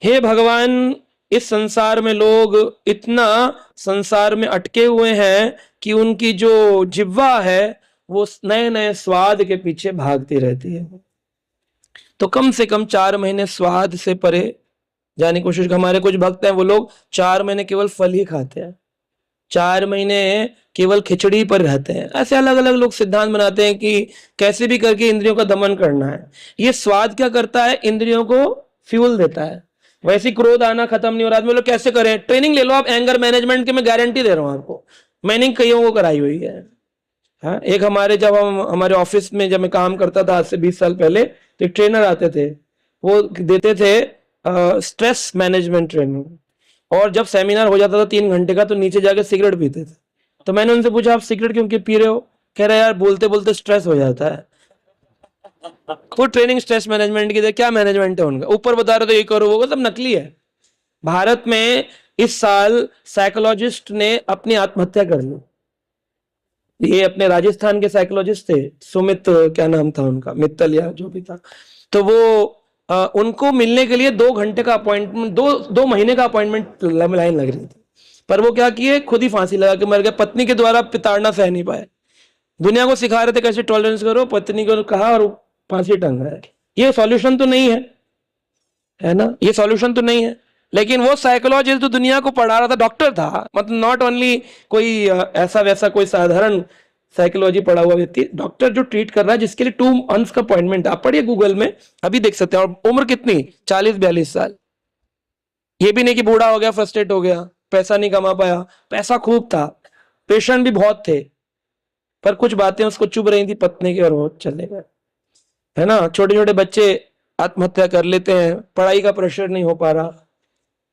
हे भगवान, इस संसार में लोग इतना संसार में अटके हुए हैं कि उनकी जो जिह्वा है वो नए नए स्वाद के पीछे भागती रहती है। तो कम से कम 4 महीने स्वाद से परे जाने की कोशिश। हमारे कुछ भक्त हैं, वो लोग 4 महीने केवल फल ही खाते हैं, 4 महीने केवल खिचड़ी पर रहते हैं। ऐसे अलग अलग लोग सिद्धांत बनाते हैं कि कैसे भी करके इंद्रियों का दमन करना है। ये स्वाद क्या करता है, इंद्रियों को फ्यूल देता है। वैसे क्रोध आना खत्म नहीं हो रहा, आदमी लोग कैसे करें, ट्रेनिंग ले लो आप एंगर मैनेजमेंट की, मैं गारंटी दे रहा हूं आपको, मैंने कईयों को कराई हुई है। हाँ, एक जब हम हमारे ऑफिस में जब मैं काम करता था आज से 20 साल पहले, तो एक ट्रेनर आते थे, वो देते थे स्ट्रेस मैनेजमेंट ट्रेनिंग, और जब सेमिनार हो जाता था 3 घंटे का तो नीचे जाके सिगरेट पीते थे। तो मैंने उनसे पूछा, आप सिगरेट क्यों पी रहे हो? कह रहे यार बोलते बोलते स्ट्रेस हो जाता है। वो ट्रेनिंग स्ट्रेस मैनेजमेंट की थी, क्या मैनेजमेंट है उनका, ऊपर बता रहे थे ये करो वो सब नकली है। भारत में इस साल साइकोलॉजिस्ट ने अपनी आत्महत्या कर ली। ये अपने राजस्थान के साइकोलॉजिस्ट थे, सुमित क्या नाम था उनका, मित्तल या जो भी था। तो वो उनको मिलने के लिए 2 घंटे का अपॉइंटमेंट, 2 महीने का अपॉइंटमेंट लाइन लग रही थी, पर वो क्या किए, खुद ही फांसी लगा के मर गए। पत्नी के द्वारा पिताड़ना सह नहीं पाए, दुनिया को सिखा रहे थे कैसे टॉलरेंस करो, पत्नी को कहा और फांसी टंग रहा है। ये सॉल्यूशन तो नहीं है ना, ये सॉल्यूशन तो नहीं है। लेकिन वो साइकोलॉजिस्ट तो दुनिया को पढ़ा रहा था, डॉक्टर था, मतलब नॉट ओनली कोई ऐसा वैसा कोई साधारण साइकोलॉजी पढ़ा हुआ व्यक्ति, डॉक्टर जो ट्रीट कर रहा है, जिसके लिए 2 मंथ्स का अपॉइंटमेंट, आप पढ़िए गूगल में अभी देख सकते हैं। और उम्र कितनी, 40-42 साल। ये भी नहीं कि बूढ़ा हो गया, फ्रस्ट्रेट हो गया, पैसा नहीं कमा पाया, पैसा खूब था, पेशेंट भी बहुत थे, पर कुछ बातें उसको चुभ रही थी पत्नी की और वो चले गए, है ना। छोटे छोटे बच्चे आत्महत्या कर लेते हैं, पढ़ाई का प्रेशर नहीं हो पा रहा।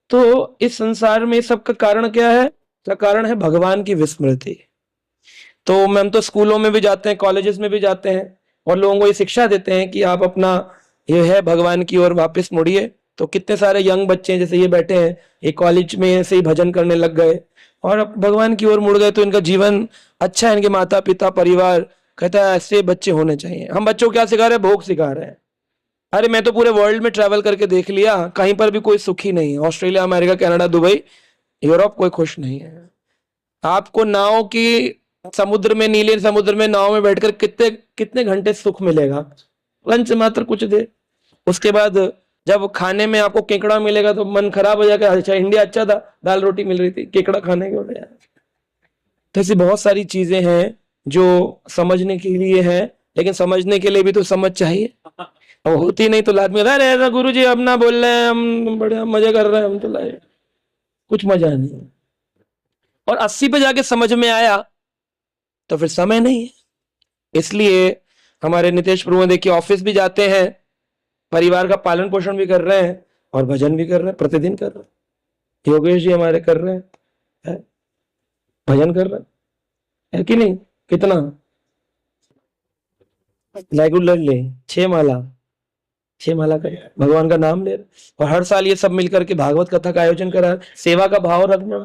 तो इस संसार में सबका कारण क्या है, का कारण है भगवान की विस्मृति। तो हम तो स्कूलों में भी जाते हैं, कॉलेजेस में भी जाते हैं, और लोगों को ये शिक्षा देते हैं कि आप अपना ये है भगवान की ओर वापस मुड़िए। तो कितने सारे यंग बच्चे हैं, जैसे ये बैठे हैं, ये कॉलेज में ऐसे ही भजन करने लग गए और भगवान की ओर मुड़ गए, तो इनका जीवन अच्छा है। इनके माता पिता परिवार कहता है ऐसे बच्चे होने चाहिए। हम बच्चों को क्या सिखा रहे हैं, भोग सिखा रहे हैं। अरे मैं तो पूरे वर्ल्ड में ट्रैवल करके देख लिया, कहीं पर भी कोई सुखी नहीं है। Australia, America, Canada, Dubai, Europe, कोई खुश नहीं है। आपको नाव की समुद्र में, नीले समुद्र में नाव में बैठकर कितने कितने घंटे सुख मिलेगा, लंच मात्र कुछ देर। उसके बाद जब खाने में आपको केकड़ा मिलेगा तो मन खराब हो जाएगा, अच्छा इंडिया अच्छा था, दाल रोटी मिल रही थी, केकड़ा खाने के लिए। तो ऐसी बहुत सारी चीजें हैं जो समझने के लिए है, लेकिन समझने के लिए भी तो समझ चाहिए, और होती नहीं तो लाद में अरे गुरु जी अब ना बोल रहे हैं, हम बड़े मजे कर रहे हैं, हम तो लाए, कुछ मजा नहीं। और 80 पे जाके समझ में आया तो फिर समय नहीं है। इसलिए हमारे नितेश प्रभु देखिए ऑफिस भी जाते हैं, परिवार का पालन पोषण भी कर रहे हैं और भजन भी कर रहे हैं, प्रतिदिन कर रहे हैं। योगेश जी हमारे कर रहे हैं। भजन कर रहा है कि नहीं? कितना रेगुलरली 6 माला, 6 माला कर भगवान का नाम ले और हर साल ये सब मिलकर के भागवत कथा का आयोजन करा, सेवा का भाव रखना,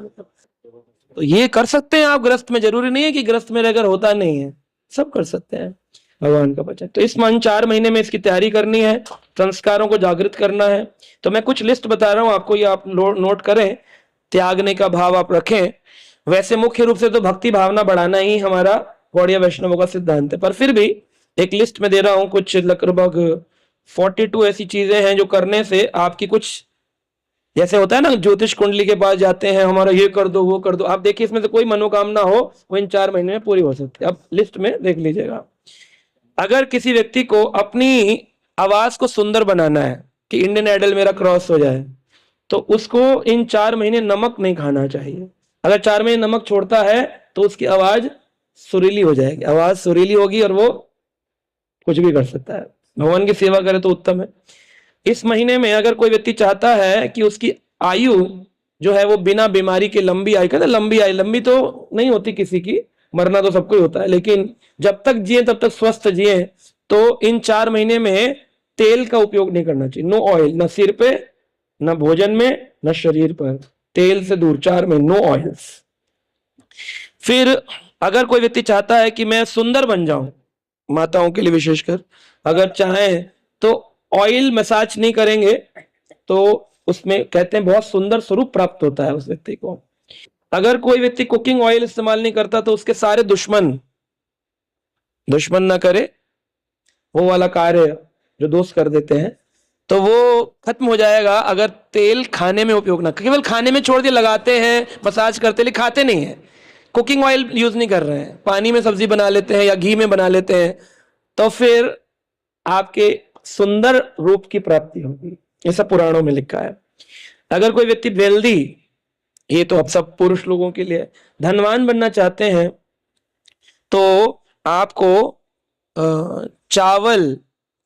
तो ये कर सकते हैं आप गृहस्थ में। जरूरी नहीं है कि गृहस्थ में रहकर होता नहीं है, सब कर सकते हैं भगवान का भजन। तो इस 4 महीने में इसकी तैयारी करनी है, संस्कारों को जागृत करना है। तो मैं कुछ लिस्ट बता रहा हूं आपको, ये आप नोट करें, त्यागने का भाव आप रखें। वैसे मुख्य रूप से तो भक्ति भावना बढ़ाना ही हमारा गौड़िया वैष्णवों का सिद्धांत है, पर फिर भी एक लिस्ट में दे रहा हूं, कुछ लगभग 42 ऐसी चीजें हैं जो करने से आपकी कुछ, जैसे होता है ना ज्योतिष कुंडली के पास जाते हैं, हमारा ये कर दो वो कर दो, आप देखिए इसमें से कोई मनोकामना हो वो इन 4 महीने में पूरी हो सकती है। अब लिस्ट में देख लीजिएगा। अगर किसी व्यक्ति को अपनी आवाज को सुंदर बनाना है कि इंडियन आइडल मेरा क्रॉस हो जाए, तो उसको इन 4 महीने नमक नहीं खाना चाहिए। अगर 4 महीने नमक छोड़ता है तो उसकी आवाज सुरीली हो जाएगी, आवाज सुरीली होगी और वो कुछ भी कर सकता है। भगवान की सेवा करे तो उत्तम है। इस महीने में अगर कोई व्यक्ति चाहता है कि उसकी आयु जो है वो बिना बीमारी के लंबी आयु, कहते लंबी आयु, लंबी तो नहीं होती किसी की, मरना तो सबको ही होता है, लेकिन जब तक जिए तब तक स्वस्थ जिए, तो इन 4 महीने में तेल का उपयोग नहीं करना चाहिए। नो ऑयल, न सिर पे, न भोजन में, न शरीर पर, तेल से दूर 4 महीने, नो ऑयल्स। फिर अगर कोई व्यक्ति चाहता है कि मैं सुंदर बन जाऊं, माताओं के लिए विशेषकर अगर चाहें तो ऑयल मसाज नहीं करेंगे तो उसमें कहते हैं बहुत सुंदर स्वरूप प्राप्त होता है उस व्यक्ति को। अगर कोई व्यक्ति कुकिंग ऑयल इस्तेमाल नहीं करता तो उसके सारे दुश्मन ना करे, वो वाला कार्य जो दोस्त कर देते हैं तो वो खत्म हो जाएगा। अगर तेल खाने में उपयोग ना, केवल खाने में छोड़ दिया, लगाते हैं मसाज करते लेकिन खाते नहीं है, कुकिंग ऑयल यूज नहीं कर रहे हैं, पानी में सब्जी बना लेते हैं या घी में बना लेते हैं, तो फिर आपके सुंदर रूप की प्राप्ति होगी, ऐसा पुराणों में लिखा है। अगर कोई व्यक्ति वेल्दी, ये तो अब सब पुरुष लोगों के लिए, धनवान बनना चाहते हैं तो आपको चावल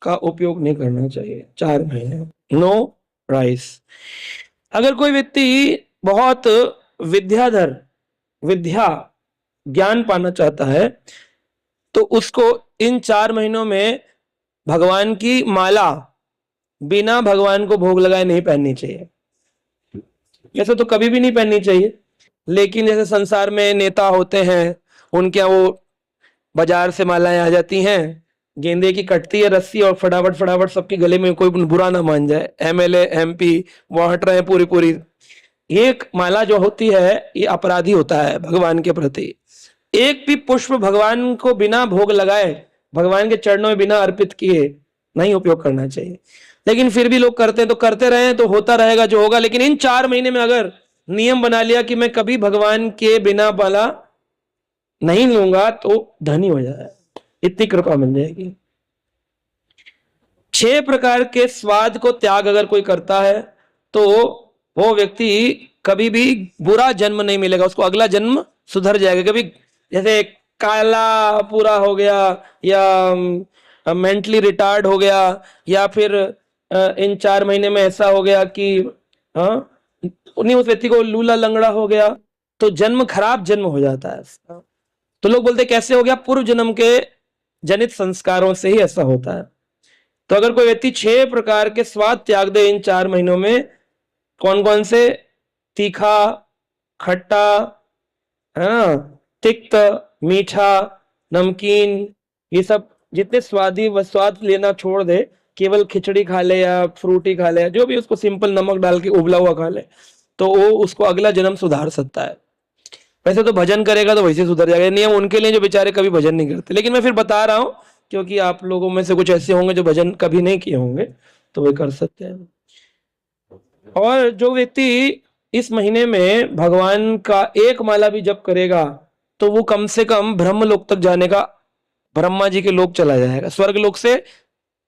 का उपयोग नहीं करना चाहिए 4 महीने, नो राइस। अगर कोई व्यक्ति बहुत विद्याधर, विद्या ज्ञान पाना चाहता है तो उसको इन 4 महीनों में भगवान की माला बिना भगवान को भोग लगाए नहीं पहननी चाहिए। ऐसे तो कभी भी नहीं पहननी चाहिए, लेकिन जैसे संसार में नेता होते हैं, उनके यहाँ वो बाजार से मालाएं आ जाती हैं, गेंदे की कटती है रस्सी और फटाफट फटाफट सबके गले में, कोई बुरा ना मान जाए, एमएलए एमपी वो हट रहे हैं पूरी पूरी। एक माला जो होती है ये अपराधी होता है भगवान के प्रति। एक भी पुष्प भगवान को बिना भोग लगाए, भगवान के चरणों में बिना अर्पित किए नहीं उपयोग करना चाहिए। लेकिन फिर भी लोग करते हैं, तो करते रहे तो होता रहेगा जो होगा। लेकिन इन 4 महीने में अगर नियम बना लिया कि मैं कभी भगवान के बिना माला नहीं लूंगा तो धनी हो जाए, इतनी कृपा मिल जाएगी। 6 प्रकार के स्वाद को त्याग अगर कोई करता है तो वो व्यक्ति कभी भी बुरा जन्म नहीं मिलेगा, उसको अगला जन्म सुधर जाएगा। कभी जैसे काला पूरा हो गया या मेंटली रिटार्ड हो गया, या फिर इन 4 महीने में ऐसा हो गया कि उन्हीं उस व्यक्ति को लूला लंगड़ा हो गया, तो जन्म खराब जन्म हो जाता है। तो लोग बोलते कैसे हो गया, पूर्व जन्म के जनित संस्कारों से ही ऐसा होता है। तो अगर कोई व्यक्ति 6 प्रकार के स्वाद त्याग दे इन 4 महीनों में, कौन कौन से, तीखा, खट्टा, है ना, तिक्त, मीठा, नमकीन, ये सब जितने स्वादी व स्वाद लेना छोड़ दे, केवल खिचड़ी खा ले या फ्रूटी खा ले, जो भी उसको सिंपल नमक डाल के उबला हुआ खा ले, तो वो उसको अगला जन्म सुधार सकता है। वैसे तो भजन करेगा तो वैसे सुधर जाएगा, नियम उनके लिए जो बेचारे कभी भजन नहीं करते। लेकिन मैं फिर बता रहा हूं क्योंकि आप लोगों में से कुछ ऐसे होंगे जो भजन कभी नहीं किए होंगे, तो वे कर सकते हैं। और जो व्यक्ति इस महीने में भगवान का एक माला भी जप करेगा तो वो कम से कम ब्रह्मलोक तक जाने का, ब्रह्मा जी के लोक चला जाएगा। स्वर्ग लोक से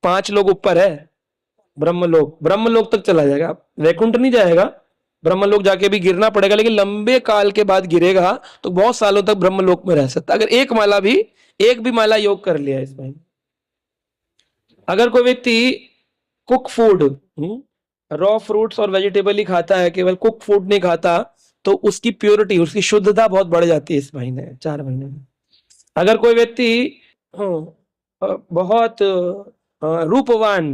5 लोग ऊपर है, ब्रह्मलोक तक चला जाएगा। वैकुंठ नहीं जाएगा, ब्रह्मलोक जाके भी गिरना पड़ेगा, लेकिन लंबे काल के बाद गिरेगा तो बहुत सालों तक ब्रह्मलोक में रह सकता है, अगर एक भी माला योग कर लिया इस महीने। अगर कोई व्यक्ति कुक फूड, रॉ फ्रूट्स और वेजिटेबल ही खाता है, केवल कुक फूड नहीं खाता, तो उसकी प्योरिटी, उसकी शुद्धता बहुत बढ़ जाती है इस महीने, 4 महीने में। अगर कोई व्यक्ति बहुत रूपवान,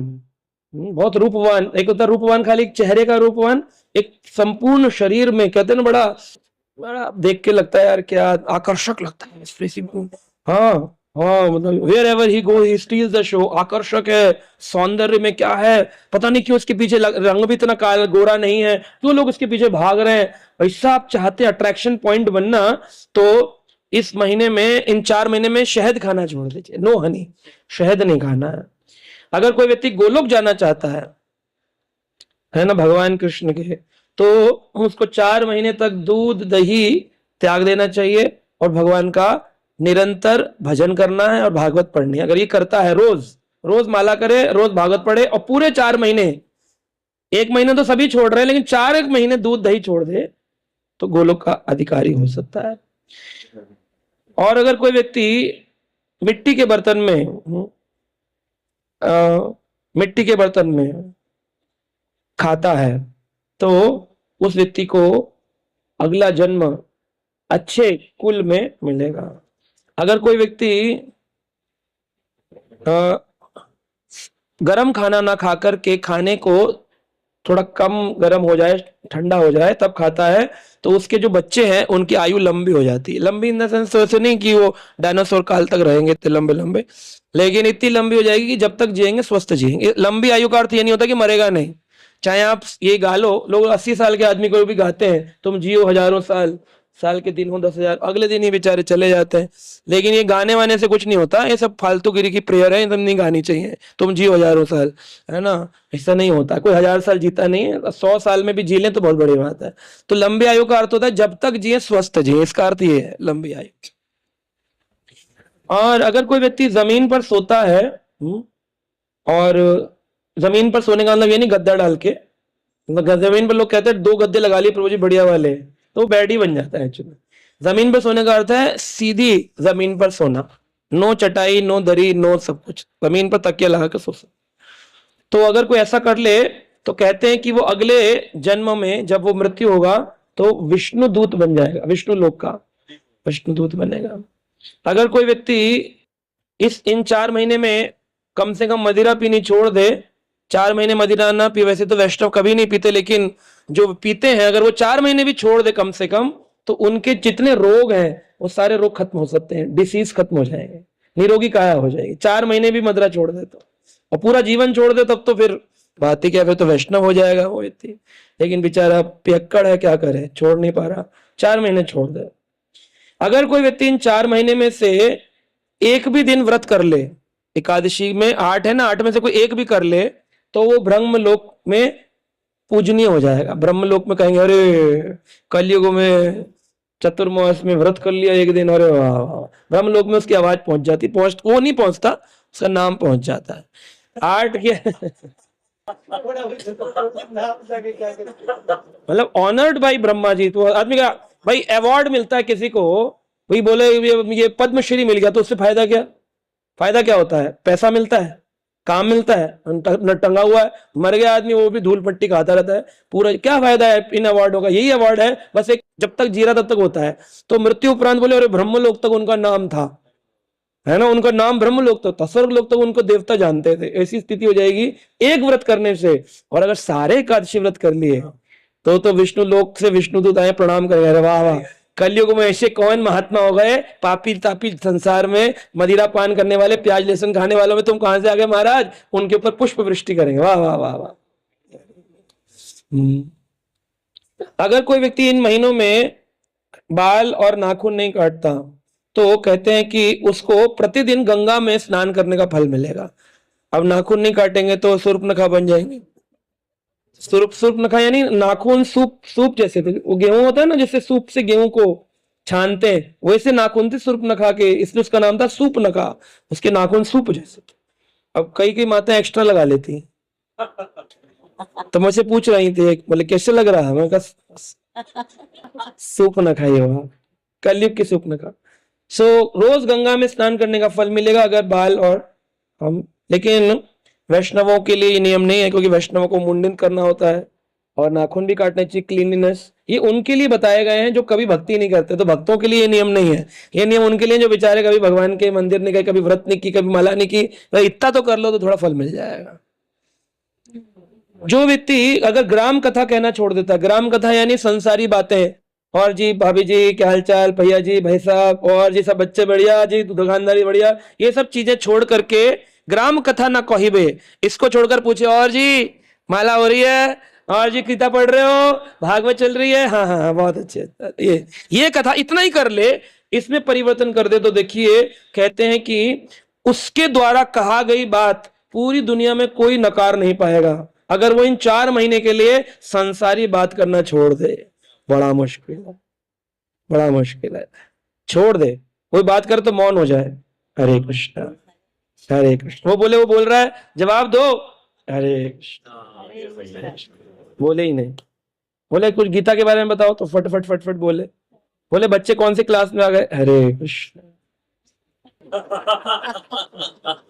बहुत रूपवान, एक होता रूपवान खाली चेहरे का रूपवान, एक संपूर्ण शरीर में, कहते हैं ना, बड़ा बड़ा देख के लगता है यार क्या आकर्षक लगता है, हाँ हाँ, मतलब wherever he go he steals the show, आकर्षक है, सौंदर्य में क्या है, पता नहीं क्यों उसके पीछे रंग भी इतना काला गोरा नहीं है, क्यों लोग उसके पीछे भाग रहे हैं। ऐसा आप चाहते हैं अट्रैक्शन पॉइंट बनना, तो इस महीने में, इन 4 महीने में शहद खाना छोड़ दीजिए, नो हनी, शहद नहीं खाना है। अगर कोई व्यक्ति गोलोक जाना चाहता है ना, भगवान कृष्ण के, तो उसको 4 महीने तक दूध दही त्याग देना चाहिए और भगवान का निरंतर भजन करना है और भागवत पढ़नी है। अगर ये करता है, रोज रोज माला करे, रोज भागवत पढ़े और पूरे 4 महीने, 1 महीने तो सभी छोड़ रहे हैं, लेकिन 4 महीने दूध दही छोड़ दे तो गोलोक का अधिकारी हो सकता है। और अगर कोई व्यक्ति मिट्टी के बर्तन में मिट्टी के बर्तन में खाता है, तो उस व्यक्ति को अगला जन्म अच्छे कुल में मिलेगा। अगर कोई व्यक्ति गरम खाना ना खाकर के खाने को थोड़ा कम गरम हो जाए, ठंडा हो जाए तब खाता है, तो उसके जो बच्चे हैं उनकी आयु लंबी हो जाती है। लंबी इन द सेंस वैसे नहीं कि वो डायनासोर काल तक रहेंगे इतने लंबे लंबे, लेकिन इतनी लंबी हो जाएगी कि जब तक जिएंगे स्वस्थ जिएंगे। लंबी आयु का अर्थ ये नहीं होता कि मरेगा नहीं, चाहे आप ये गा लो, लोग 80 साल के आदमी को भी गाते हैं तुम जियो हजारों साल, साल के दिन हो 10,000, अगले दिन ही बेचारे चले जाते हैं। लेकिन ये गाने वाने से कुछ नहीं होता, ये सब फालतूगिरी की प्रेयर है, ये सब नहीं गानी चाहिए, तुम जियो हजारों साल, है ना, ऐसा नहीं होता। कोई 1000 साल जीता नहीं है, 100 साल में भी जी लें तो बहुत बड़ी बात है। तो लंबी आयु का अर्थ होता है जब तक जिए स्वस्थ जिए, इसका अर्थ ये है लंबी आयु। और अगर कोई व्यक्ति जमीन पर सोता है, और जमीन पर सोने का मतलब ये नहीं गद्दा डाल के, जमीन पर लोग कहते हैं 2 गद्दे लगा लिए प्रभु जी बढ़िया वाले, तो बेड ही बन जाता है एक्चुअली। जमीन पर सोने का अर्थ है सीधी जमीन पर सोना, नो चटाई, नो दरी, नो सब कुछ, जमीन पर तकिया लगा के सो सकते। तो अगर कोई ऐसा कर ले तो कहते हैं कि वो अगले जन्म में जब वो मृत्यु होगा तो विष्णु दूत बन जाएगा, विष्णु लोक का विष्णु दूत बनेगा। अगर कोई व्यक्ति इन 4 महीने में कम से कम मदिरा पीनी छोड़ दे, 4 महीने मदिरा ना पी, वैसे तो वैष्णव कभी नहीं पीते, लेकिन जो पीते हैं अगर वो 4 महीने भी छोड़ दे कम से कम, तो उनके जितने रोग हैं वो सारे रोग खत्म हो सकते हैं, डिसीज खत्म हो जाएंगे, निरोगी काया हो जाएगी। 4 महीने भी मदिरा छोड़ दे तो, और पूरा जीवन छोड़ दे तब तो फिर बात ही क्या, फिर तो वैष्णव हो जाएगा वो व्यक्ति। लेकिन बेचारा पियक्कड़ है, क्या करे, छोड़ नहीं पा रहा, 4 महीने छोड़ दे। अगर कोई व्यक्ति इन 4 महीने में से एक भी दिन व्रत कर ले, एकादशी में 8 है ना, 8 में से कोई एक भी कर ले, तो वो ब्रह्म लोक में पूजनीय हो जाएगा। ब्रह्म लोक में कहेंगे अरे कलयुग में चतुर्मास में व्रत कर लिया एक दिन, अरे वाह वाह, ब्रह्म लोक में उसकी आवाज पहुंच जाती, वो नहीं पहुंचता, उसका नाम पहुंच जाता है। 8 के मतलब ऑनर्ड बाई ब्रह्मा जी। तो आदमी का भाई अवार्ड मिलता है किसी को, वही बोले ये पद्मश्री मिल गया, तो उससे फायदा क्या, फायदा क्या होता है, पैसा मिलता है, काम मिलता है, न टंगा हुआ है, मर गया आदमी वो भी धूल पट्टी खाता रहता है, पूरा क्या फायदा है इन अवार्डों का। यही अवार्ड है बस, एक जब तक जी रहा तब तक होता है। तो मृत्यु उपरांत बोले अरे ब्रह्मलोक तक उनका नाम था, है ना, उनका नाम ब्रह्मलोक तक था, स्वर्ग लोक तक उनको देवता जानते थे। ऐसी स्थिति हो जाएगी एक व्रत करने से। और अगर सारे एकादशी व्रत कर लिए तो विष्णु लोक से विष्णुदूत आए प्रणाम करेंगे, वाह वाह, कलयुग में ऐसे कौन महात्मा हो गए, पापी तापी संसार में मदिरा पान करने वाले, प्याज लहसुन खाने वालों में तुम कहां से आ गए महाराज, उनके ऊपर पुष्प वृष्टि करेंगे, वाह वाह वाह वाह। अगर कोई व्यक्ति इन महीनों में बाल और नाखून नहीं काटता तो कहते हैं कि उसको प्रतिदिन गंगा में स्नान करने का फल मिलेगा। अब नाखून नहीं काटेंगे तो सूर्पनखा बन जाएंगे। सूर्पनखा यानी नाखून सूप जैसे, वो गेहूं होता है ना, जैसे सूप से गेहूं को छानते हैं, वैसे नाखून थे सूर्पनखा के, इसलिए उसका नाम था सूपनखा, उसके नाखून सूप जैसे। अब कई माताएं एक्स्ट्रा लगा लेती, तो मुझसे पूछ रही थी, बोले कैसे लग रहा है, मैं कहा सूपनखा ही होगा, कलयुग की सूपनखा। सो रोज गंगा में स्नान करने का फल मिलेगा अगर बाल और हम, लेकिन वैष्णवों के लिए ये नियम नहीं है, क्योंकि वैष्णवों को मुंडन करना होता है, और नाखून भी काटने चाहिए, क्लीनलीनेस। ये उनके लिए बताए गए हैं जो कभी भक्ति नहीं करते। तो भक्तों के लिए ये नियम नहीं है, ये नियम उनके लिए जो बेचारे कभी भगवान के मंदिर नहीं गए, कभी व्रत नहीं की, कभी माला नहीं की। तो इतना तो कर लो तो थोड़ा फल मिल जाएगा। जो व्यक्ति अगर ग्राम कथा कहना छोड़ देता, ग्राम कथा यानी संसारी बातें, और जी भाभी जी क्या हालचाल, भैया जी, भाई साहब, और जी सब बच्चे बढ़िया जी, दुकानदारी बढ़िया, ये सब चीजें छोड़ करके ग्राम कथा ना कहिबे, इसको छोड़कर पूछे और जी माला हो रही है, और जी गीता पढ़ रहे हो, भागवत चल रही है, हाँ हाँ हाँ बहुत अच्छे, ये कथा इतना ही कर ले, इसमें परिवर्तन कर दे तो देखिए कहते हैं कि उसके द्वारा कहा गई बात पूरी दुनिया में कोई नकार नहीं पाएगा। अगर वो इन 4 महीने के लिए संसारी बात करना छोड़ दे, बड़ा मुश्किल है, बड़ा मुश्किल है। छोड़ दे, कोई बात करे तो मौन हो जाए, हरे कृष्णा हरे कृष्ण, वो बोले, वो बोल रहा है जवाब दो, हरे कृष्ण, बोले ही नहीं। बोले कुछ गीता के बारे में बताओ तो फट फट फट फट बोले। बोले बच्चे कौन सी क्लास में आ गए, हरे कृष्ण।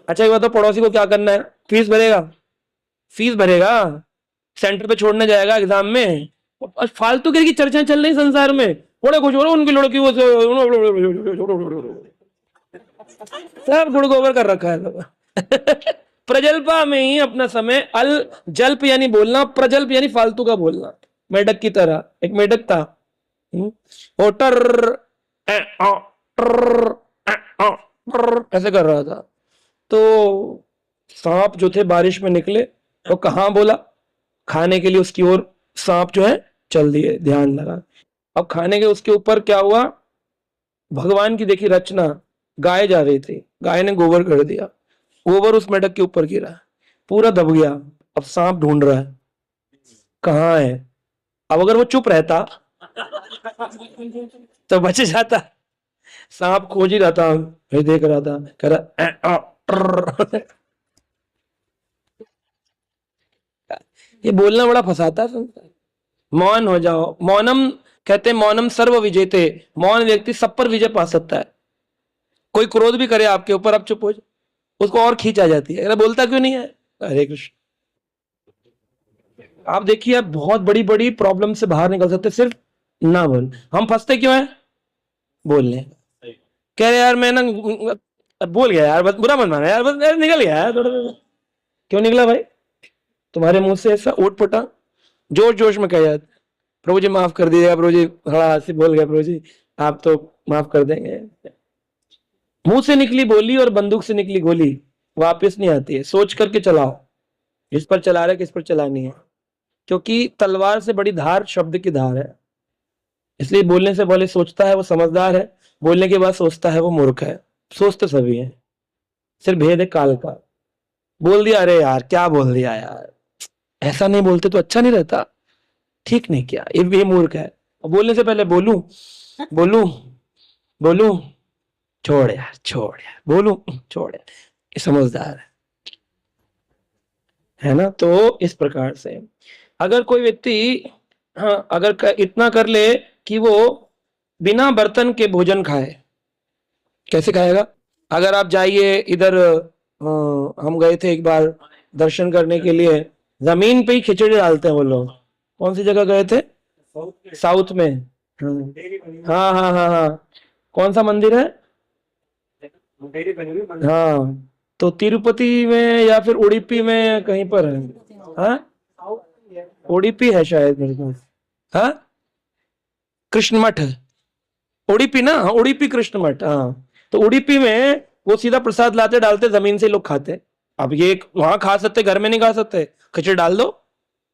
अच्छा ये बताओ पड़ोसी को क्या करना है, फीस भरेगा, फीस भरेगा, सेंटर पे छोड़ने जाएगा एग्जाम में। फालतू की चर्चाएं चल रही संसार में, बड़े खुश हो रहे उनकी लड़कियों से, सब गुड़ गोबर कर रखा है लोग। प्रजल्पा में ही अपना समय, अल जल्प यानी बोलना, प्रजल्प यानी फालतू का बोलना, मेढक की तरह। एक मेढक था, वो ऐसे कर रहा था, तो सांप जो थे बारिश में निकले, वो कहाँ बोला, खाने के लिए उसकी ओर सांप जो है चल दिए, ध्यान लगा। अब खाने के उसके ऊपर क्या हुआ, भगवान की देखी रचना, गाय जा रही थी, गाय ने गोबर कर दिया, गोबर उस मेढक के ऊपर गिरा, पूरा दब गया। अब सांप ढूंढ रहा है कहाँ है। अब अगर वो चुप रहता तो बच जाता, सांप खोज ही रहा था, देख रहा था, कह रहा ये बोलना बड़ा फंसाता है। मौन हो जाओ, मौनम कहते हैं, मौनम सर्व विजेते, मौन व्यक्ति सब पर विजय पा सकता है। कोई क्रोध भी करे आपके ऊपर, आप चुप हो जाओ, उसको और खींच आ जाती है, अरे बोलता क्यों नहीं है, हरे कृष्ण। आप देखिए आप बहुत बड़ी बड़ी प्रॉब्लम से बाहर निकल सकते सिर्फ ना बोल। हम फंसते क्यों है, बोलने। कह रहे यार मैं ना बोल गया यार, बस बुरा मत माना यार, बस निकल गया यार थोड़ा। क्यों निकला भाई, तुम्हारे मुंह से ऐसा ओट पटा, जोश जोश में कह जाते, प्रभु जी माफ कर दीजिएगा, प्रभु जी थोड़ा हाथ से बोल गया, प्रभु जी आप तो माफ कर देंगे। मुंह से निकली बोली और बंदूक से निकली गोली वापस नहीं आती है, सोच करके चलाओ, जिस पर चला रहे किस पर चलानी है, क्योंकि तलवार से बड़ी धार शब्द की धार है। इसलिए बोलने से पहले सोचता है वो समझदार है, बोलने के बाद सोचता है वो मूर्ख है। सोचते सभी हैं, सिर्फ भेद है काल का। बोल दिया, अरे यार क्या बोल दिया यार, ऐसा नहीं बोलते तो अच्छा नहीं रहता, ठीक नहीं किया, ये मूर्ख है। और बोलने से पहले बोलूं बोलूं बोलूं, छोड़ यार छोड़ यार, बोलूं छोड़ यार, ये समझदार है ना। तो इस प्रकार से अगर कोई व्यक्ति, हाँ अगर इतना कर ले कि वो बिना बर्तन के भोजन खाए, कैसे खाएगा। अगर आप जाइए इधर, हम गए थे एक बार दर्शन करने के लिए, जमीन पे ही खिचड़ी डालते हैं वो लोग। कौन सी जगह गए थे, साउथ में, हाँ हाँ हाँ हाँ, कौन सा मंदिर है, हाँ तो तिरुपति में या फिर उडुपी में कहीं पर है, हाँ उडुपी है शायद मेरे पास, हाँ कृष्ण मठ, उडुपी ना, हाँ उडुपी कृष्ण मठ, हाँ तो उडुपी में वो सीधा प्रसाद लाते डालते जमीन से लोग खाते। अब ये वहां खा सकते, घर में नहीं खा सकते, खिचड़ी डाल दो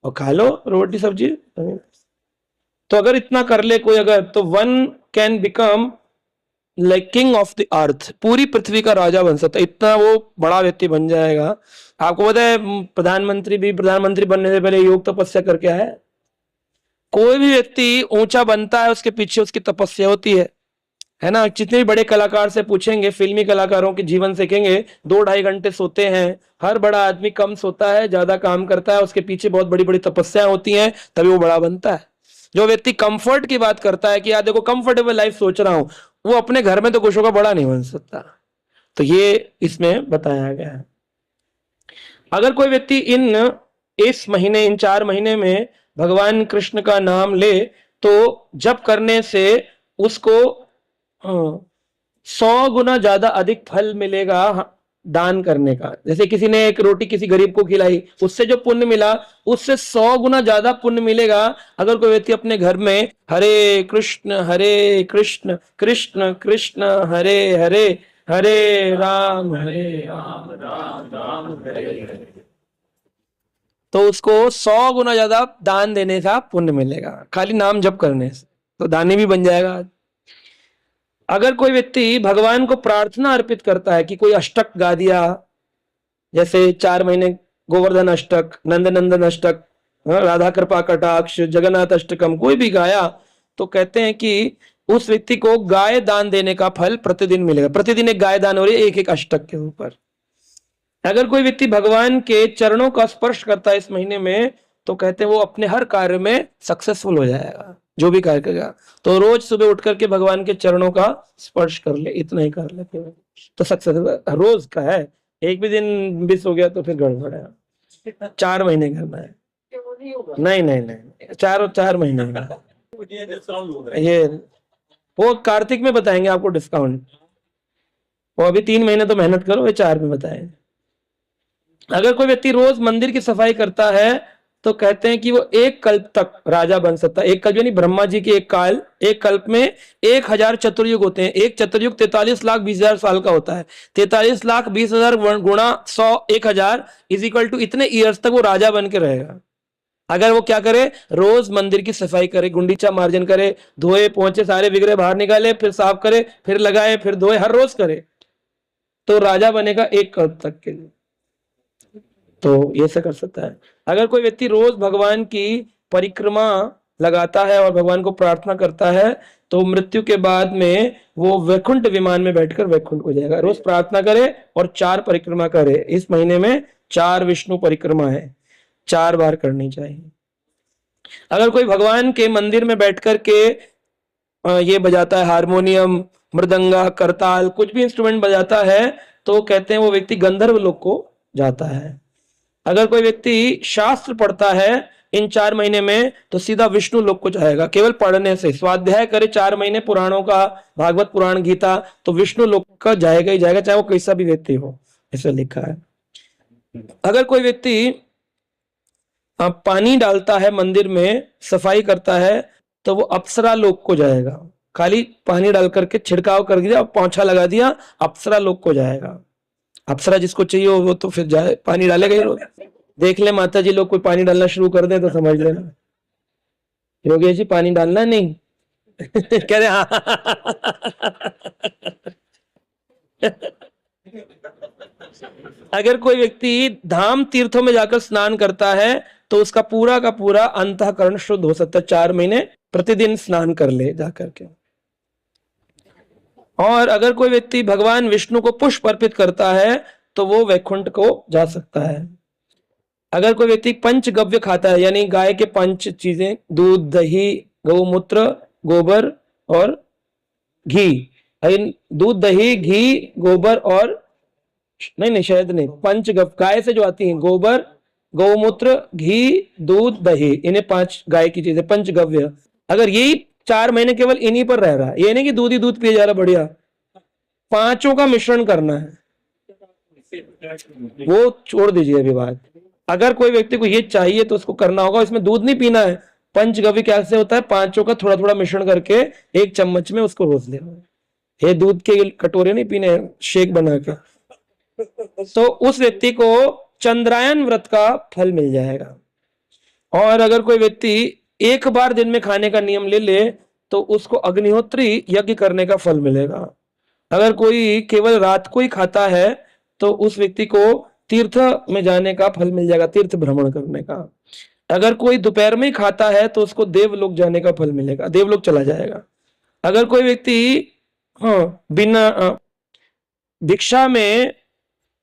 और खा लो रोटी सब्जी। तो अगर इतना कर ले कोई, अगर तो one can become like king of the earth, पूरी पृथ्वी का राजा बन सकता है, इतना वो बड़ा व्यक्ति बन जाएगा। आपको पता है प्रधानमंत्री भी प्रधानमंत्री बनने से पहले योग तपस्या करके आया है। कोई भी व्यक्ति ऊंचा बनता है उसके पीछे उसकी तपस्या होती है ना। जितने भी बड़े कलाकार से पूछेंगे, फिल्मी कलाकारों के जीवन सीखेंगे, 2-2.5 घंटे सोते हैं। हर बड़ा आदमी कम सोता है, ज्यादा काम करता है, उसके पीछे बहुत बड़ी बड़ी तपस्याएं होती हैं, तभी वो बड़ा बनता है। जो व्यक्ति कंफर्ट की बात करता है कि यार देखो कंफर्टेबल लाइफ सोच रहा हूं, वो अपने घर में तो खुश होगा, बड़ा नहीं बन सकता। तो ये इसमें बताया गया है। अगर कोई व्यक्ति इस महीने, इन 4 महीने में भगवान कृष्ण का नाम ले तो जप करने से उसको 100 गुना ज्यादा अधिक फल मिलेगा दान करने का। जैसे किसी ने एक रोटी किसी गरीब को खिलाई, उससे जो पुण्य मिला उससे 100 गुना ज्यादा पुण्य मिलेगा अगर कोई व्यक्ति अपने घर में हरे कृष्ण कृष्ण कृष्ण हरे हरे हरे राम राम राम हरे हरे, तो उसको 100 गुना ज्यादा दान देने का पुण्य मिलेगा खाली नाम जप करने से, तो दानी भी बन जाएगा। अगर कोई व्यक्ति भगवान को प्रार्थना अर्पित करता है कि कोई अष्टक गा दिया, जैसे 4 महीने गोवर्धन अष्टक, नंद नंदन अष्टक, राधा कृपा कटाक्ष, जगन्नाथ अष्टकम कोई भी गाया, तो कहते हैं कि उस व्यक्ति को गाय दान देने का फल प्रतिदिन मिलेगा। प्रतिदिन एक गाय दान हो रही है एक एक अष्टक के ऊपर। अगर कोई व्यक्ति भगवान के चरणों का स्पर्श करता है इस महीने में, तो कहते हैं वो अपने हर कार्य में सक्सेसफुल हो जाएगा, जो भी कार्य करेगा। तो रोज सुबह उठ करके भगवान के चरणों का स्पर्श कर ले, इतना ही कर ले तो सक्सेस रोज का है। एक भी दिन मिस हो गया तो फिर गड़बड़ है। 4 महीने करना है। नहीं नहीं नहीं, 4 महीने का ये वो कार्तिक में बताएंगे आपको डिस्काउंट। वो अभी 3 महीने तो मेहनत करो, वे 4 में बताएंगे। अगर कोई व्यक्ति रोज मंदिर की सफाई करता है तो कहते हैं कि वो 1 कल्प तक राजा बन सकता है। 1 कल्प यानी ब्रह्मा जी के 1 काल, 1 कल्प में 1000 चतुर्युग होते हैं। एक चतुर्युग 43,20,000 साल का होता है। 43,20,000 गुणा 100 1000 इज इक्वल टू इतने ईयर्स तक वो राजा बन के रहेगा। अगर वो क्या करे, रोज मंदिर की सफाई करे, गुंडीचा मार्जन करे, धोए पोंछे सारे विग्रह बाहर निकाले, फिर साफ करे, फिर लगाए, फिर धोए, हर रोज करे, तो राजा बनेगा 1 कल्प तक के लिए। तो ये से कर सकता है। अगर कोई व्यक्ति रोज भगवान की परिक्रमा लगाता है और भगवान को प्रार्थना करता है तो मृत्यु के बाद में वो वैकुंठ विमान में बैठकर वैकुंठ को जाएगा। रोज प्रार्थना करे और 4 परिक्रमा करे। इस महीने में 4 विष्णु परिक्रमा है, 4 बार करनी चाहिए। अगर कोई भगवान के मंदिर में बैठ कर के ये बजाता है, हारमोनियम, मृदंगा, करताल, कुछ भी इंस्ट्रूमेंट बजाता है, तो कहते हैं वो व्यक्ति गंधर्व लोक को जाता है। अगर कोई व्यक्ति शास्त्र पढ़ता है इन 4 महीने में तो सीधा विष्णु लोक को जाएगा। केवल पढ़ने से, स्वाध्याय करे 4 महीने पुराणों का, भागवत पुराण, गीता, तो विष्णु लोक का जाएगा ही जाएगा, चाहे वो कैसा भी व्यक्ति हो, ऐसा लिखा है। अगर कोई व्यक्ति पानी डालता है मंदिर में, सफाई करता है, तो वो अप्सरा लोक को जाएगा। खाली पानी डाल करके छिड़काव कर दिया, पोंछा लगा दिया, अप्सरा लोक को जाएगा। अप्सरा जिसको चाहिए वो तो फिर जाए, पानी डालेगा ही। लोग देख ले माता जी, लोग कोई पानी डालना शुरू कर दे तो समझ लेना योगेश जी पानी डालना नहीं कह रहे हाँ अगर कोई व्यक्ति धाम तीर्थों में जाकर स्नान करता है तो उसका पूरा का पूरा अंतःकरण शुद्ध हो सकता है। 4 महीने प्रतिदिन स्नान कर ले जाकर के। और अगर कोई व्यक्ति भगवान विष्णु को पुष्प अर्पित करता है तो वो वैकुंठ को जा सकता है। अगर कोई व्यक्ति पंचगव्य खाता है, यानी गाय के 5 चीजें, दूध, दही, गौमूत्र, गोबर और घी, दूध, दही, घी, गोबर और नहीं शायद नहीं, पंचगव्य गाय से जो आती है, गोबर, गौमूत्र, घी, दूध, दही, इन्हें 5 गाय की चीजें, पंचगव्य। अगर यही 4 महीने केवल इन्हीं पर रह रहा है, ये नहीं कि दूध ही दूध पिए जा रहा, बढ़िया, 5 का मिश्रण करना है, वो छोड़ दीजिए अभी बात। अगर कोई व्यक्ति को ये चाहिए तो उसको करना होगा, इसमें दूध नहीं पीना है। पंचगव्य कैसे होता है, 5 का थोड़ा थोड़ा मिश्रण करके 1 चम्मच में उसको रोज लेना है। ये दूध के कटोरे नहीं पीने, शेक बना के। तो उस व्यक्ति को चंद्रायन व्रत का फल मिल जाएगा। और अगर कोई व्यक्ति 1 बार दिन में खाने का नियम ले ले तो उसको अग्निहोत्री यज्ञ करने का फल मिलेगा। अगर कोई केवल रात को ही खाता है तो उस व्यक्ति को तीर्थ में जाने का फल मिल जाएगा, तीर्थ भ्रमण करने का। अगर कोई दोपहर में ही खाता है तो उसको देवलोक जाने का फल मिलेगा, देवलोक चला जाएगा। अगर कोई व्यक्ति बिना भिक्षा में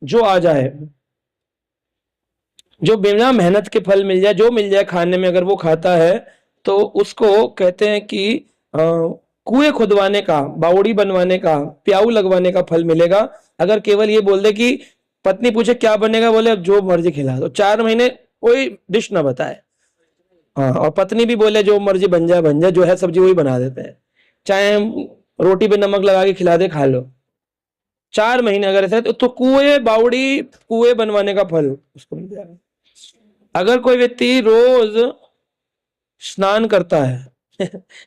जो आ जाए, जो बिना मेहनत के फल मिल जाए, जो मिल जाए खाने में, अगर वो खाता है तो उसको कहते हैं कि कुएं खुदवाने का, बावड़ी बनवाने का, प्याऊ लगवाने का फल मिलेगा। अगर केवल ये बोल दे कि पत्नी पूछे क्या बनेगा, बोले जो मर्जी खिला दो, 4 महीने कोई डिश ना बताए, हाँ, और पत्नी भी बोले जो मर्जी बन जाए, जो है सब्जी वही बना देते हैं, चाहे रोटी पे नमक लगा के खिला दे, खा लो। 4 महीने अगर ऐसा है तो कुएं बावड़ी कुएं बनवाने का फल उसको मिल जाएगा। अगर कोई व्यक्ति रोज स्नान करता है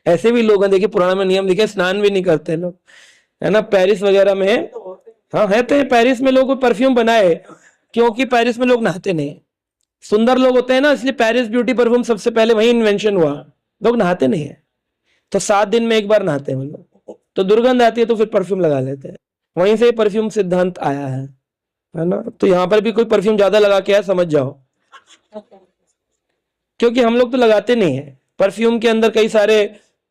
ऐसे भी लोग हैं, देखिए पुराण में नियम लिखे, स्नान भी नहीं करते लोग, है ना, पेरिस वगैरह में। हाँ है तो पेरिस में लोग परफ्यूम बनाए, क्योंकि पेरिस में लोग नहाते नहीं, सुंदर लोग होते हैं ना, इसलिए पेरिस ब्यूटी परफ्यूम सबसे पहले वही इन्वेंशन हुआ। लोग नहाते नहीं है, तो 7 दिन में एक बार नहाते हैं वो लोग, तो दुर्गंध आती है तो फिर परफ्यूम लगा लेते हैं, वहीं से परफ्यूम सिद्धांत आया है ना। तो यहाँ पर भी कोई परफ्यूम ज्यादा लगा के है समझ जाओ, क्योंकि हम लोग तो लगाते नहीं है। परफ्यूम के अंदर कई सारे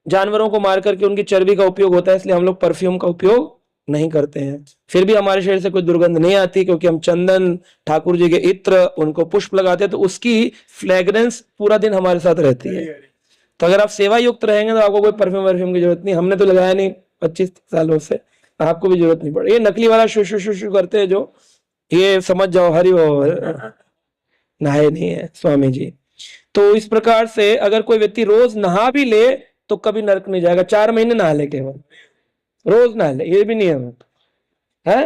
जानवरों को मार करके उनकी चर्बी का उपयोग होता है, इसलिए हम लोग परफ्यूम का उपयोग नहीं करते हैं। फिर भी हमारे शरीर से कोई दुर्गंध नहीं आती, क्योंकि हम चंदन, ठाकुर जी के इत्र, उनको पुष्प लगाते हैं, तो उसकी फ्रेग्रेंस पूरा दिन हमारे साथ रहती है। तो अगर आप सेवा युक्त रहेंगे तो आपको कोई परफ्यूम वर्फ्यूम की जरूरत नहीं। हमने तो लगाया नहीं 25 सालों से, आपको भी जरूरत नहीं पड़े। ये नकली वाला शु शु शु शु करते हैं जो, ये समझ जाओ हरि नहाए नहीं है स्वामी जी। तो इस प्रकार से अगर कोई व्यक्ति रोज नहा भी ले तो कभी नरक नहीं जाएगा। 4 महीने नहा ले, केवल रोज नहा ले, ये भी नियम है।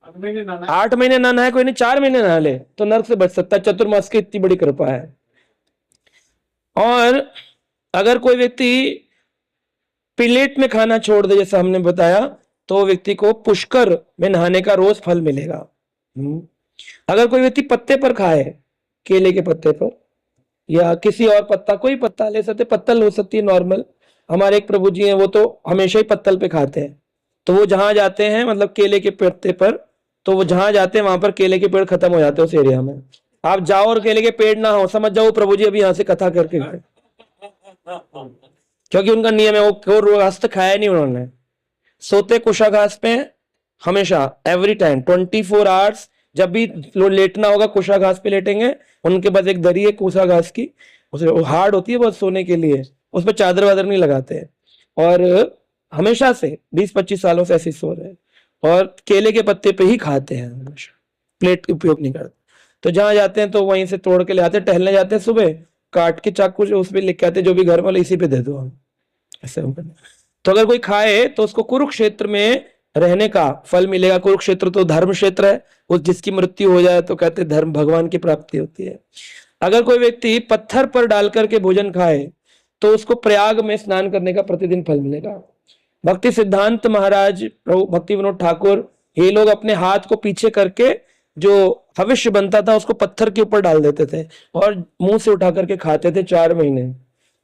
8 महीने ना नहाए कोई नहीं, 4 महीने नहा ले तो नरक से बच सकता है। चतुर्मास की इतनी बड़ी कृपा है। और अगर कोई व्यक्ति प्लेट में खाना छोड़ दे, जैसा हमने बताया, तो व्यक्ति को पुष्कर में नहाने का रोज फल मिलेगा। अगर कोई व्यक्ति पत्ते पर खाए, केले के पत्ते पर या किसी और पत्ता, कोई पत्ता ले सकते, पत्तल हो सकती है नॉर्मल। हमारे एक प्रभु जी हैं, वो तो हमेशा ही पत्तल पे खाते हैं। तो वो जहां जाते हैं, मतलब केले के पत्ते पर, तो वो जहां जाते हैं वहां पर केले के पेड़ खत्म हो जाते हैं उस एरिया में। आप जाओ और केले के पेड़ ना हो, समझ जाओ प्रभु जी अभी यहाँ से कथा करके गए, क्योंकि उनका नियम है, वो घास खाया नहीं उन्होंने। सोते कुशा घास पे हमेशा, एवरी टाइम 24 आवर्स, जब भी लेटना होगा कुशा घास पे लेटेंगे। उनके पास एक दरी है कुशा घास की, उसे हार्ड होती है बहुत सोने के लिए, उस पर चादर वादर नहीं लगाते हैं। और हमेशा से 20-25 सालों से ऐसे सो रहे हैं, और केले के पत्ते पे ही खाते हैं हमेशा, प्लेट उपयोग नहीं करते। तो जहां जाते हैं तो वहीं से तोड़ के ले आते हैं, टहलने जाते हैं सुबह, काट के चाकू उस पर लिख के आते, जो भी घर वाले इसी पे दे दो हम, ऐसे। तो अगर कोई खाए तो उसको कुरुक्षेत्र में रहने का फल मिलेगा। कुरुक्षेत्र तो धर्म क्षेत्र है, उस जिसकी मृत्यु हो जाए तो कहते धर्म भगवान की प्राप्ति होती है। अगर कोई व्यक्ति पत्थर पर डाल करके भोजन खाए तो उसको प्रयाग में स्नान करने का प्रतिदिन फल मिलेगा। भक्ति सिद्धांत महाराज, प्रभु भक्ति विनोद ठाकुर, ये लोग अपने हाथ को पीछे करके जो भविष्य बनता था उसको पत्थर के ऊपर डाल देते थे और मुंह से उठा करके खाते थे 4 महीने,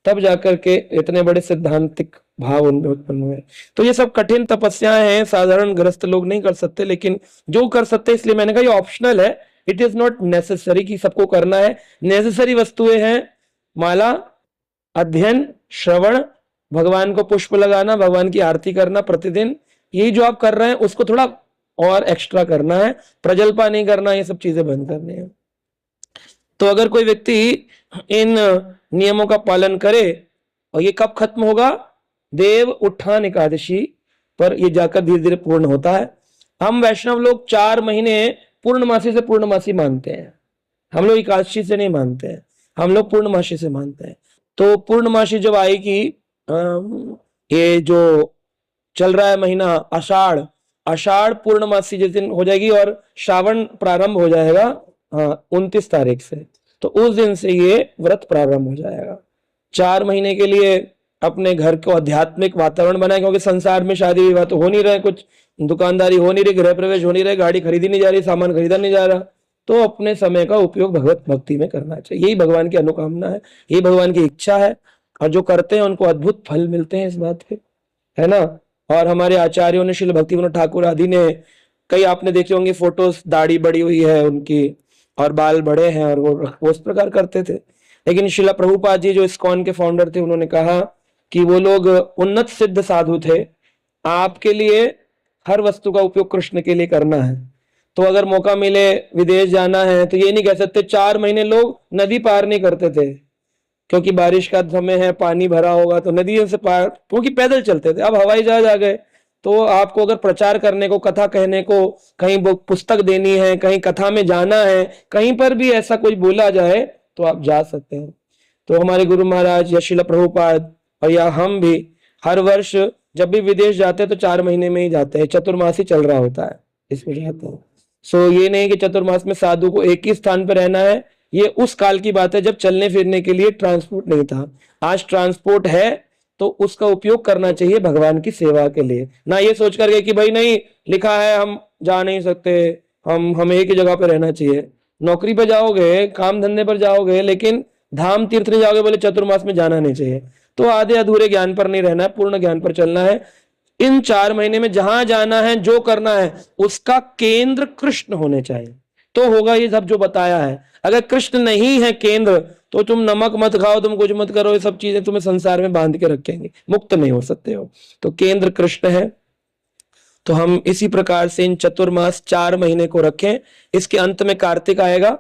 तब जाकर के इतने बड़े सिद्धांतिक भाव उनमें उत्पन्न हुए। तो ये सब कठिन तपस्याएं हैं, साधारण ग्रस्त लोग नहीं कर सकते, लेकिन जो कर सकते, इसलिए मैंने कहा ये ऑप्शनल है, इट इज नॉट नेसेसरी कि सबको करना है। नेसेसरी वस्तुएं हैं माला, अध्ययन, श्रवण, भगवान को पुष्प लगाना, भगवान की आरती करना प्रतिदिन। यही जो आप कर रहे हैं उसको थोड़ा और एक्स्ट्रा करना है, प्रजल्पा नहीं करना, ये सब चीजें बंद करनी है। तो अगर कोई व्यक्ति इन नियमों का पालन करे, और ये कब खत्म होगा, देव उत्थान एकादशी पर ये जाकर धीरे धीरे पूर्ण होता है। हम वैष्णव लोग 4 महीने पूर्णमासी से पूर्णमासी मानते हैं, हम लोग एकादशी से नहीं मानते हैं, हम लोग पूर्णमासी से मानते हैं। तो पूर्णमासी जब आएगी, ये जो चल रहा है महीना आषाढ़, आषाढ़ पूर्णमासी जिस दिन हो जाएगी और श्रावण प्रारंभ हो जाएगा 29 तारीख से, तो उस दिन से ये व्रत प्रारंभ हो जाएगा। 4 महीने के लिए अपने घर को आध्यात्मिक वातावरण बनाए, क्योंकि संसार में शादी विवाह तो हो नहीं रहे, कुछ दुकानदारी हो नहीं रही, गृह प्रवेश हो नहीं रहे, गाड़ी खरीदी नहीं जा रही, सामान खरीदा नहीं जा रहा, तो अपने समय का उपयोग भगवत भक्ति में करना चाहिए। यही भगवान की अनुकामना है, यही भगवान की इच्छा है, और जो करते हैं उनको अद्भुत फल मिलते हैं इस बात के, है ना। और हमारे आचार्यों ने, श्रील भक्ति विनोद ठाकुर आदि ने, कई आपने देखे होंगे फोटोज, दाढ़ी बड़ी हुई है उनकी और बाल बड़े हैं, और वो उस प्रकार करते थे। लेकिन श्रील प्रभुपाद जी जो इस्कॉन के फाउंडर थे, उन्होंने कहा कि वो लोग उन्नत सिद्ध साधु थे, आपके लिए हर वस्तु का उपयोग कृष्ण के लिए करना है। तो अगर मौका मिले विदेश जाना है तो ये नहीं कह सकते 4 महीने लोग नदी पार नहीं करते थे, क्योंकि बारिश का समय है, पानी भरा होगा, तो नदियों से पार, क्योंकि पैदल चलते थे। अब हवाई जहाज आ गए, तो आपको अगर प्रचार करने को, कथा कहने को, कहीं पुस्तक देनी है, कहीं कथा में जाना है, कहीं पर भी ऐसा कुछ बोला जाए तो आप जा सकते हैं। तो हमारे गुरु महाराज या श्रील प्रभुपाद और या हम भी हर वर्ष जब भी विदेश जाते हैं तो 4 महीने में ही जाते हैं, चतुर्मासी चल रहा होता है इसमें जाते हैं। सो ये नहीं कि चतुर्मास में साधु को एक ही स्थान पर रहना है, ये उस काल की बात है जब चलने फिरने के लिए ट्रांसपोर्ट नहीं था। आज ट्रांसपोर्ट है तो उसका उपयोग करना चाहिए भगवान की सेवा के लिए, ना ये सोच करके कि भाई नहीं लिखा है हम जा नहीं सकते, हमें एक ही जगह पे रहना चाहिए। नौकरी पे जाओगे, काम धंधे पर जाओगे, लेकिन धाम तीर्थ नहीं जाओगे बोले चतुर्मास में जाना नहीं चाहिए। तो आधे अधूरे ज्ञान पर नहीं रहना है, पूर्ण ज्ञान पर चलना है। इन 4 महीने में जहां जाना है, जो करना है, उसका केंद्र कृष्ण होने चाहिए, तो होगा ये सब जो बताया है। अगर कृष्ण नहीं है केंद्र तो तुम नमक मत खाओ, तुम कुछ मत करो, ये सब चीजें तुम्हें संसार में बांध के रखेंगे, मुक्त नहीं हो सकते हो। तो केंद्र कृष्ण है। तो हम इसी प्रकार से इन चतुर्मास 4 महीने को रखें। इसके अंत में कार्तिक आएगा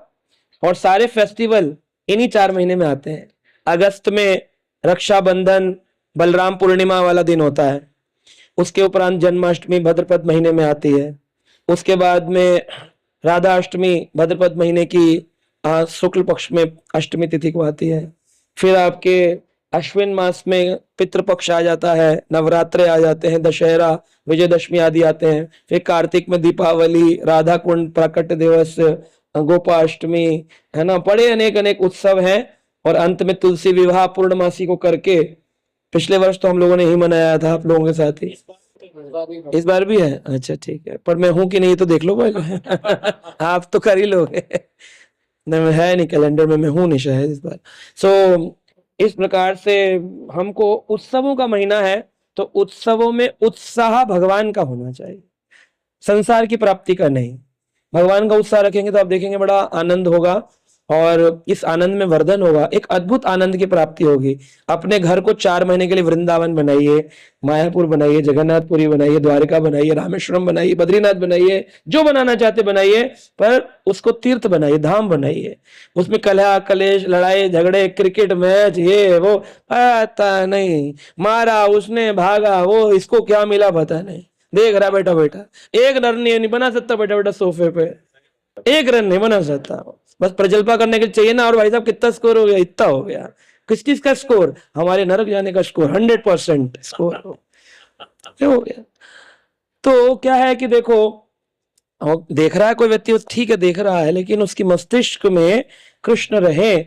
और सारे फेस्टिवल इन्हीं 4 महीने में आते हैं। अगस्त में रक्षाबंधन, बलराम पूर्णिमा वाला दिन होता है। उसके उपरांत जन्माष्टमी भाद्रपद महीने में आती है। उसके बाद में राधा अष्टमी भाद्रपद महीने की शुक्ल पक्ष में अष्टमी तिथि को आती है। फिर आपके अश्विन मास में पितृपक्ष आ जाता है, नवरात्रे आ जाते हैं, दशहरा, विजयदशमी आदि आते हैं। फिर कार्तिक में दीपावली, राधा कुंड प्राकट्य दिवस, गोपाष्टमी, है ना, बड़े अनेक अनेक उत्सव हैं। और अंत में तुलसी विवाह पूर्णमासी को करके, पिछले वर्ष तो हम लोगों ने ही मनाया था आप लोगों के साथ ही, इस बार भी है। अच्छा ठीक है, पर मैं हूं कि नहीं तो देख लो भाई आप तो कर ही लोगे नहीं, है नहीं कैलेंडर में, मैं हूं नहीं शायद इस बार। सो इस प्रकार से हमको उत्सवों का महीना है, तो उत्सवों में उत्साह भगवान का होना चाहिए, संसार की प्राप्ति का नहीं। भगवान का उत्साह रखेंगे तो आप देखेंगे बड़ा आनंद होगा, और इस आनंद में वर्धन होगा, एक अद्भुत आनंद की प्राप्ति होगी। अपने घर को 4 महीने के लिए वृंदावन बनाइए, मायापुर बनाइए, जगन्नाथपुरी बनाइए, द्वारका बनाइए, रामेश्वरम बनाइए, बद्रीनाथ बनाइए, जो बनाना चाहते बनाइए, पर उसको तीर्थ बनाइए, धाम बनाइए। उसमें कलह कलेश, लड़ाई झगड़े, क्रिकेट मैच, ये वो पता नहीं, मारा उसने, भागा वो, इसको क्या मिला पता नहीं, देख रहा बैठा बैठा। एक रन नहीं बना सकता बैठा बैठा सोफे पे, एक रन नहीं बना सकता, बस प्रजल्पा करने के लिए चाहिए ना। और भाई साहब कितना स्कोर हो गया, इतना हो गया, किस चीज का स्कोर, हमारे नरक जाने का स्कोर, 100% स्कोर हो गया। तो क्या है कि देखो, देख रहा है कोई व्यक्ति, ठीक है देख रहा है, लेकिन उसकी मस्तिष्क में कृष्ण रहे,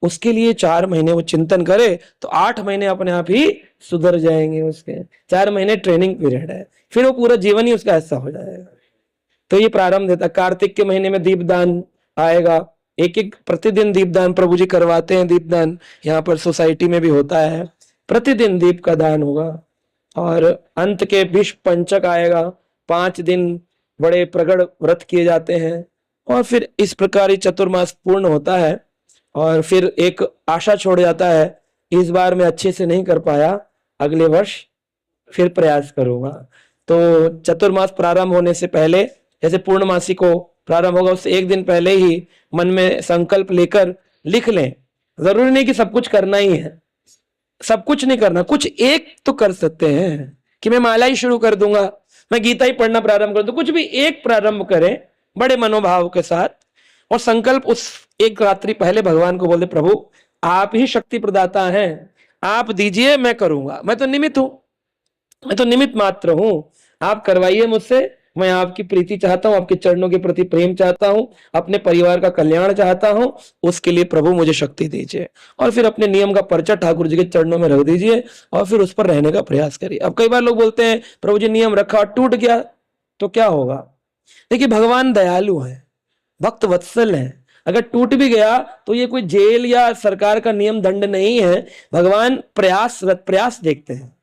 उसके लिए 4 महीने वो चिंतन करे, तो 8 महीने अपने आप ही सुधर जाएंगे उसके। 4 महीने ट्रेनिंग पीरियड है, फिर वो पूरा जीवन ही उसका ऐसा हो जाएगा। तो ये प्रारंभ देता। कार्तिक के महीने में दीपदान आएगा, एक एक प्रतिदिन दीपदान प्रभु जी करवाते हैं। दीपदान यहाँ पर सोसाइटी में भी होता है, प्रतिदिन दीप का दान होगा। और अंत के विष पंचक आएगा, 5 दिन बड़े प्रगड़ व्रत किए जाते हैं, और फिर इस प्रकार ही चतुर्मास पूर्ण होता है। और फिर एक आशा छोड़ जाता है, इस बार मैं अच्छे से नहीं कर पाया, अगले वर्ष फिर प्रयास करूंगा। तो चतुर्मास प्रारंभ होने से पहले, जैसे पूर्णमासी को प्रारंभ होगा उससे 1 दिन पहले ही मन में संकल्प लेकर लिख लें। जरूरी नहीं कि सब कुछ करना ही है, सब कुछ नहीं करना, कुछ एक तो कर सकते हैं कि मैं माला ही शुरू कर दूंगा, मैं गीता ही पढ़ना प्रारंभ कर दूं, कुछ भी एक प्रारंभ करें बड़े मनोभाव के साथ। और संकल्प उस एक रात्रि पहले भगवान को बोल दे, प्रभु आप ही शक्ति प्रदाता हैं, आप दीजिए, मैं करूंगा, मैं तो निमित्त हूं, मैं तो निमित्त मात्र हूं, आप करवाइए मुझसे। मैं आपकी प्रीति चाहता हूं, आपके चरणों के प्रति प्रेम चाहता हूं, अपने परिवार का कल्याण चाहता हूं, उसके लिए प्रभु मुझे शक्ति दीजिए। और फिर अपने नियम का पर्चा ठाकुर जी के चरणों में रख दीजिए, और फिर उस पर रहने का प्रयास करिए। अब कई बार लोग बोलते हैं प्रभु जी नियम रखा और टूट गया तो क्या होगा। देखिए भगवान दयालु है, भक्त वत्सल है, अगर टूट भी गया तो ये कोई जेल या सरकार का नियम दंड नहीं है, भगवान प्रयास देखते हैं,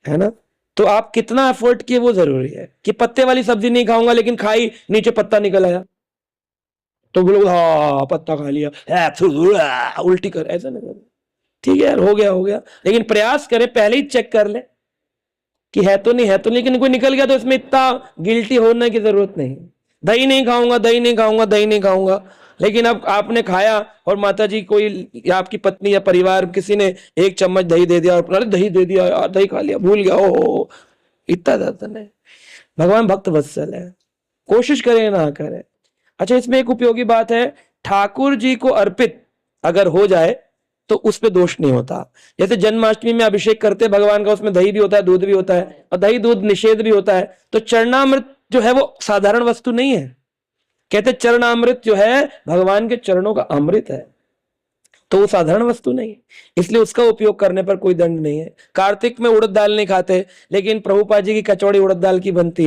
है ना। तो आप कितना एफर्ट किए वो जरूरी है। कि पत्ते वाली सब्जी नहीं खाऊंगा, लेकिन खाई, नीचे पत्ता निकल आया, तो बोलो हाँ पत्ता खा लिया, उल्टी कर, ऐसा नहीं कर। ठीक है यार, हो गया, लेकिन प्रयास करें, पहले ही चेक कर ले कि है तो नहीं, लेकिन कोई निकल गया तो इसमें इतना गिल्टी होने की जरूरत नहीं। दही नहीं खाऊंगा, लेकिन अब आपने खाया और माता जी कोई या आपकी पत्नी या परिवार किसी ने 1 चम्मच दही दे दिया, और दही दे दिया यार, दही खा लिया, भूल गया, ओ इतना ज्यादा नहीं। भगवान भक्त वत्सल है, कोशिश करें ना करें। अच्छा, इसमें एक उपयोगी बात है, ठाकुर जी को अर्पित अगर हो जाए तो उस पे दोष नहीं होता। जैसे जन्माष्टमी में अभिषेक करते भगवान का, उसमें दही भी होता है, दूध भी होता है, और दही दूध निषेध भी होता है, तो चरणामृत जो है वो साधारण वस्तु नहीं है। कहते चरणामृत जो है भगवान के चरणों का अमृत है, तो वो साधारण वस्तु नहीं है, इसलिए उसका उपयोग करने पर कोई दंड नहीं है। कार्तिक में उड़द दाल नहीं खाते, लेकिन प्रभुपाद जी की कचौड़ी उड़द दाल की बनती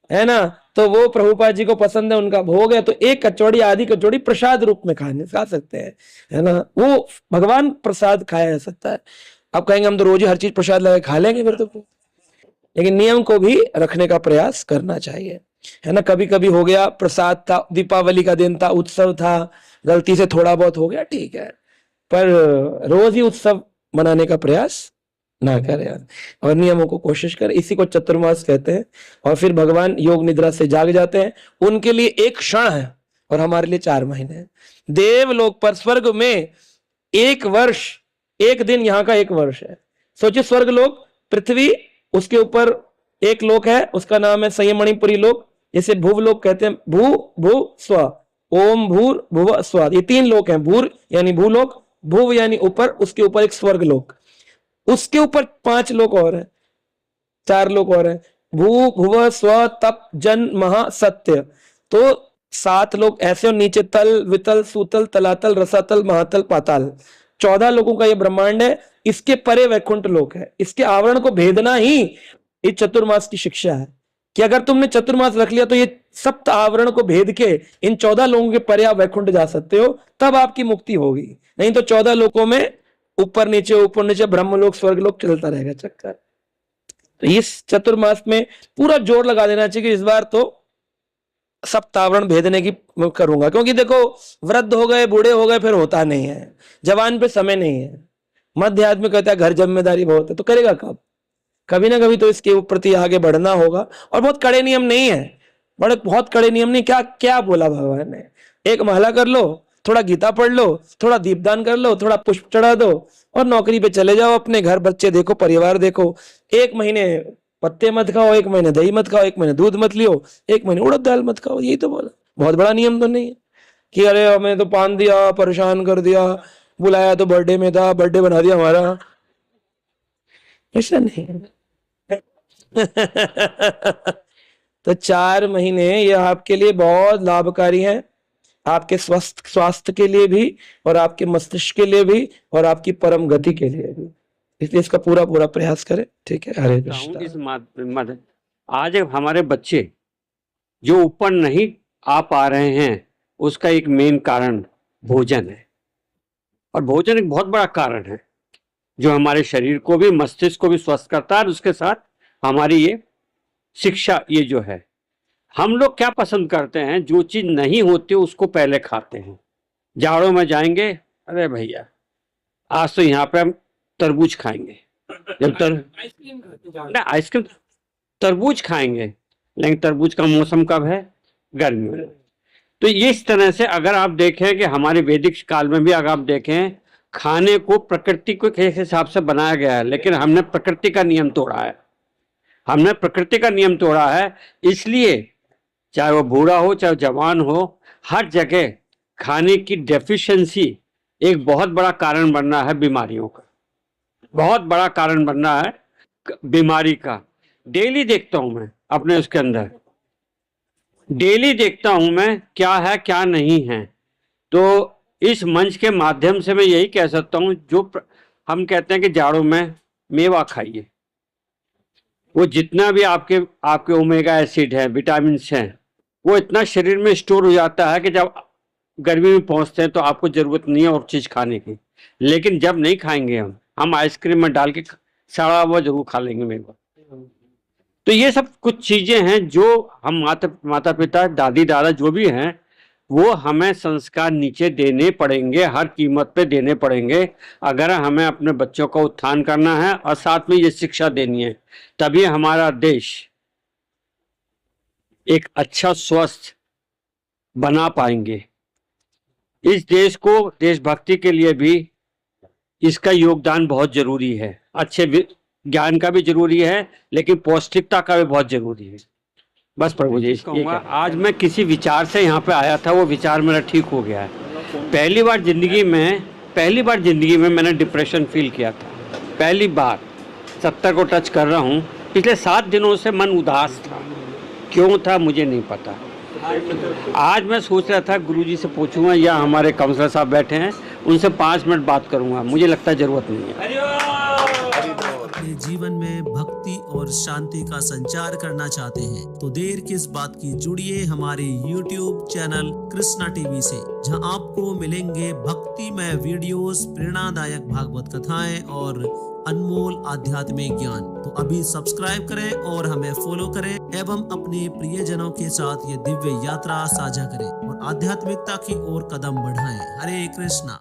है ना, तो वो प्रभुपाद जी को पसंद है, उनका भोग है, तो एक कचौड़ी, आधी कचौड़ी प्रसाद रूप में खा सकते हैं, है ना, वो भगवान प्रसाद खाया जा सकता है। आप कहेंगे हम तो रोज ही हर चीज प्रसाद लगा खा लेंगे फिर तो, लेकिन नियम को भी रखने का प्रयास करना चाहिए, है ना। कभी कभी हो गया, प्रसाद था, दीपावली का दिन था, उत्सव था, गलती से थोड़ा बहुत हो गया, ठीक है, पर रोज ही उत्सव मनाने का प्रयास ना करें और नियमों को कोशिश करें। इसी को चतुर्मास कहते हैं। और फिर भगवान योग निद्रा से जाग जाते हैं, उनके लिए एक क्षण है और हमारे लिए 4 महीने हैं। देवलोक पर, स्वर्ग में 1 वर्ष, एक दिन यहाँ का 1 वर्ष है। सोचिए, स्वर्ग लोक, पृथ्वी, उसके ऊपर एक लोक है, उसका नाम है संयमणिपुरी लोक, जिसे भूव लोक कहते हैं। भू भू स्व, ओम भूर भुव स्व, ये 3 लोक हैं। भूर यानी भूलोक, भूव यानी ऊपर, उसके ऊपर एक स्वर्ग लोक, उसके ऊपर 5 लोक और हैं, 4 लोक और हैं, भू भुव स्व तप जन महा सत्य, तो 7 लोक ऐसे, और नीचे तल वितल सूतल तलातल रसातल महातल पाताल, 14 लोगों का ये ब्रह्मांड है। इसके परे वैकुंठ लोक है। इसके आवरण को भेदना ही ये चतुर्मास की शिक्षा है, कि अगर तुमने चतुर्मास रख लिया तो ये सप्त आवरण को भेद के इन 14 लोगों के परे आप वैकुंठ जा सकते हो, तब आपकी मुक्ति होगी। नहीं तो 14 लोकों में ऊपर नीचे ब्रह्मलोक स्वर्गलोक चलता रहेगा चक्कर। तो इस चतुर्मास में पूरा जोर लगा देना चाहिए कि इस बार तो सप्तावरण भेदने की करूंगा, क्योंकि देखो वृद्ध हो गए, बूढ़े हो गए, फिर होता नहीं है, जवान पे समय नहीं है। मध्य आदमी कहता है घर जिम्मेदारी बहुत है, तो करेगा कब? कभी ना कभी तो इसके प्रति आगे बढ़ना होगा। और बहुत कड़े नियम नहीं है, बहुत कड़े नियम नहीं। क्या क्या बोला भगवान ने, 1 माला कर लो, थोड़ा गीता पढ़ लो, थोड़ा दीपदान कर लो, थोड़ा पुष्प चढ़ा दो और नौकरी पे चले जाओ, अपने घर बच्चे देखो, परिवार देखो। 1 महीने पत्ते मत खाओ, 1 महीने दही मत खाओ, 1 महीने दूध मत लियो, 1 महीने उड़द दाल मत खाओ, यही तो बोला। बहुत बड़ा नियम तो नहीं है कि अरे हमें तो पान दिया, परेशान कर दिया, बुलाया तो बर्थडे में था, बर्थडे बना दिया हमारा, ऐसा नहीं है। तो 4 महीने ये आपके लिए बहुत लाभकारी हैं, आपके स्वास्थ्य के लिए भी, और आपके मस्तिष्क के लिए भी, और आपकी परम गति के लिए भी। इसलिए इसका पूरा प्रयास करें, ठीक है। हरे कृष्ण। इस आज हमारे बच्चे जो ऊपर नहीं आ पा रहे हैं, उसका एक मेन कारण भोजन है, और भोजन एक बहुत बड़ा कारण है जो हमारे शरीर को भी, मस्तिष्क को भी स्वस्थ करता है। और उसके साथ हमारी ये शिक्षा, ये जो है, हम लोग क्या पसंद करते हैं, जो चीज नहीं होती उसको पहले खाते हैं। जाड़ों में जाएंगे, अरे भैया आज तो यहाँ पे हम तरबूज खाएंगे, जब आइसक्रीम तरबूज खाएंगे, लेकिन तरबूज का मौसम कब है? गर्मी में। तो इस तरह से अगर आप देखें कि हमारे वैदिक काल में भी अगर आप देखें, खाने को प्रकृति के हिसाब से बनाया गया है, लेकिन हमने प्रकृति का नियम तोड़ा है। हमने प्रकृति का नियम तोड़ा है, इसलिए चाहे वो बूढ़ा हो चाहे जवान हो, हर जगह खाने की डेफिशिएंसी एक बहुत बड़ा कारण बन रहा है बीमारियों का, बहुत बड़ा कारण बन रहा है बीमारी का। डेली देखता हूं मैं अपने उसके अंदर, डेली देखता हूं मैं क्या है क्या नहीं है। तो इस मंच के माध्यम से मैं यही कह सकता हूं, जो हम कहते हैं कि जाड़ों में मेवा खाइए, वो जितना भी आपके ओमेगा एसिड है, विटामिन हैं, वो इतना शरीर में स्टोर हो जाता है कि जब गर्मी में पहुंचते हैं तो आपको जरूरत नहीं है और चीज खाने की। लेकिन जब नहीं खाएंगे हम आइसक्रीम में डाल के सड़ा हुआ जरूर खा लेंगे मेवा। तो ये सब कुछ चीजें हैं जो हम माता पिता, दादी दादा जो भी हैं, वो हमें संस्कार नीचे देने पड़ेंगे, हर कीमत पे देने पड़ेंगे, अगर हमें अपने बच्चों का उत्थान करना है और साथ में ये शिक्षा देनी है। तभी हमारा देश एक अच्छा स्वस्थ बना पाएंगे। इस देश को, देशभक्ति के लिए भी इसका योगदान बहुत जरूरी है। अच्छे ज्ञान का भी जरूरी है, लेकिन पौष्टिकता का भी बहुत जरूरी है। बस प्रभु जी कहूँगा, आज मैं किसी विचार से यहाँ पे आया था, वो विचार मेरा ठीक हो गया है। पहली बार जिंदगी में पहली बार जिंदगी में मैंने डिप्रेशन फील किया था, पहली बार। 70 को टच कर रहा हूँ। पिछले 7 दिनों से मन उदास था, क्यों था मुझे नहीं पता। आज मैं सोच रहा था गुरुजी से पूछूंगा या हमारे काउंसलर साहब बैठे हैं उनसे 5 मिनट बात करूंगा, मुझे लगता है जरूरत नहीं है। अपने जीवन में भक्ति और शांति का संचार करना चाहते हैं तो देर किस बात की, जुड़िए हमारे YouTube चैनल कृष्णा टीवी से, जहां आपको मिलेंगे भक्तिमय वीडियोस, प्रेरणादायक भागवत कथाएं और अनमोल आध्यात्मिक ज्ञान। तो अभी सब्सक्राइब करें और हमें फॉलो करें एवं अपने प्रियजनों के साथ ये दिव्य यात्रा साझा करें और आध्यात्मिकता की ओर कदम बढ़ाएं। हरे कृष्णा।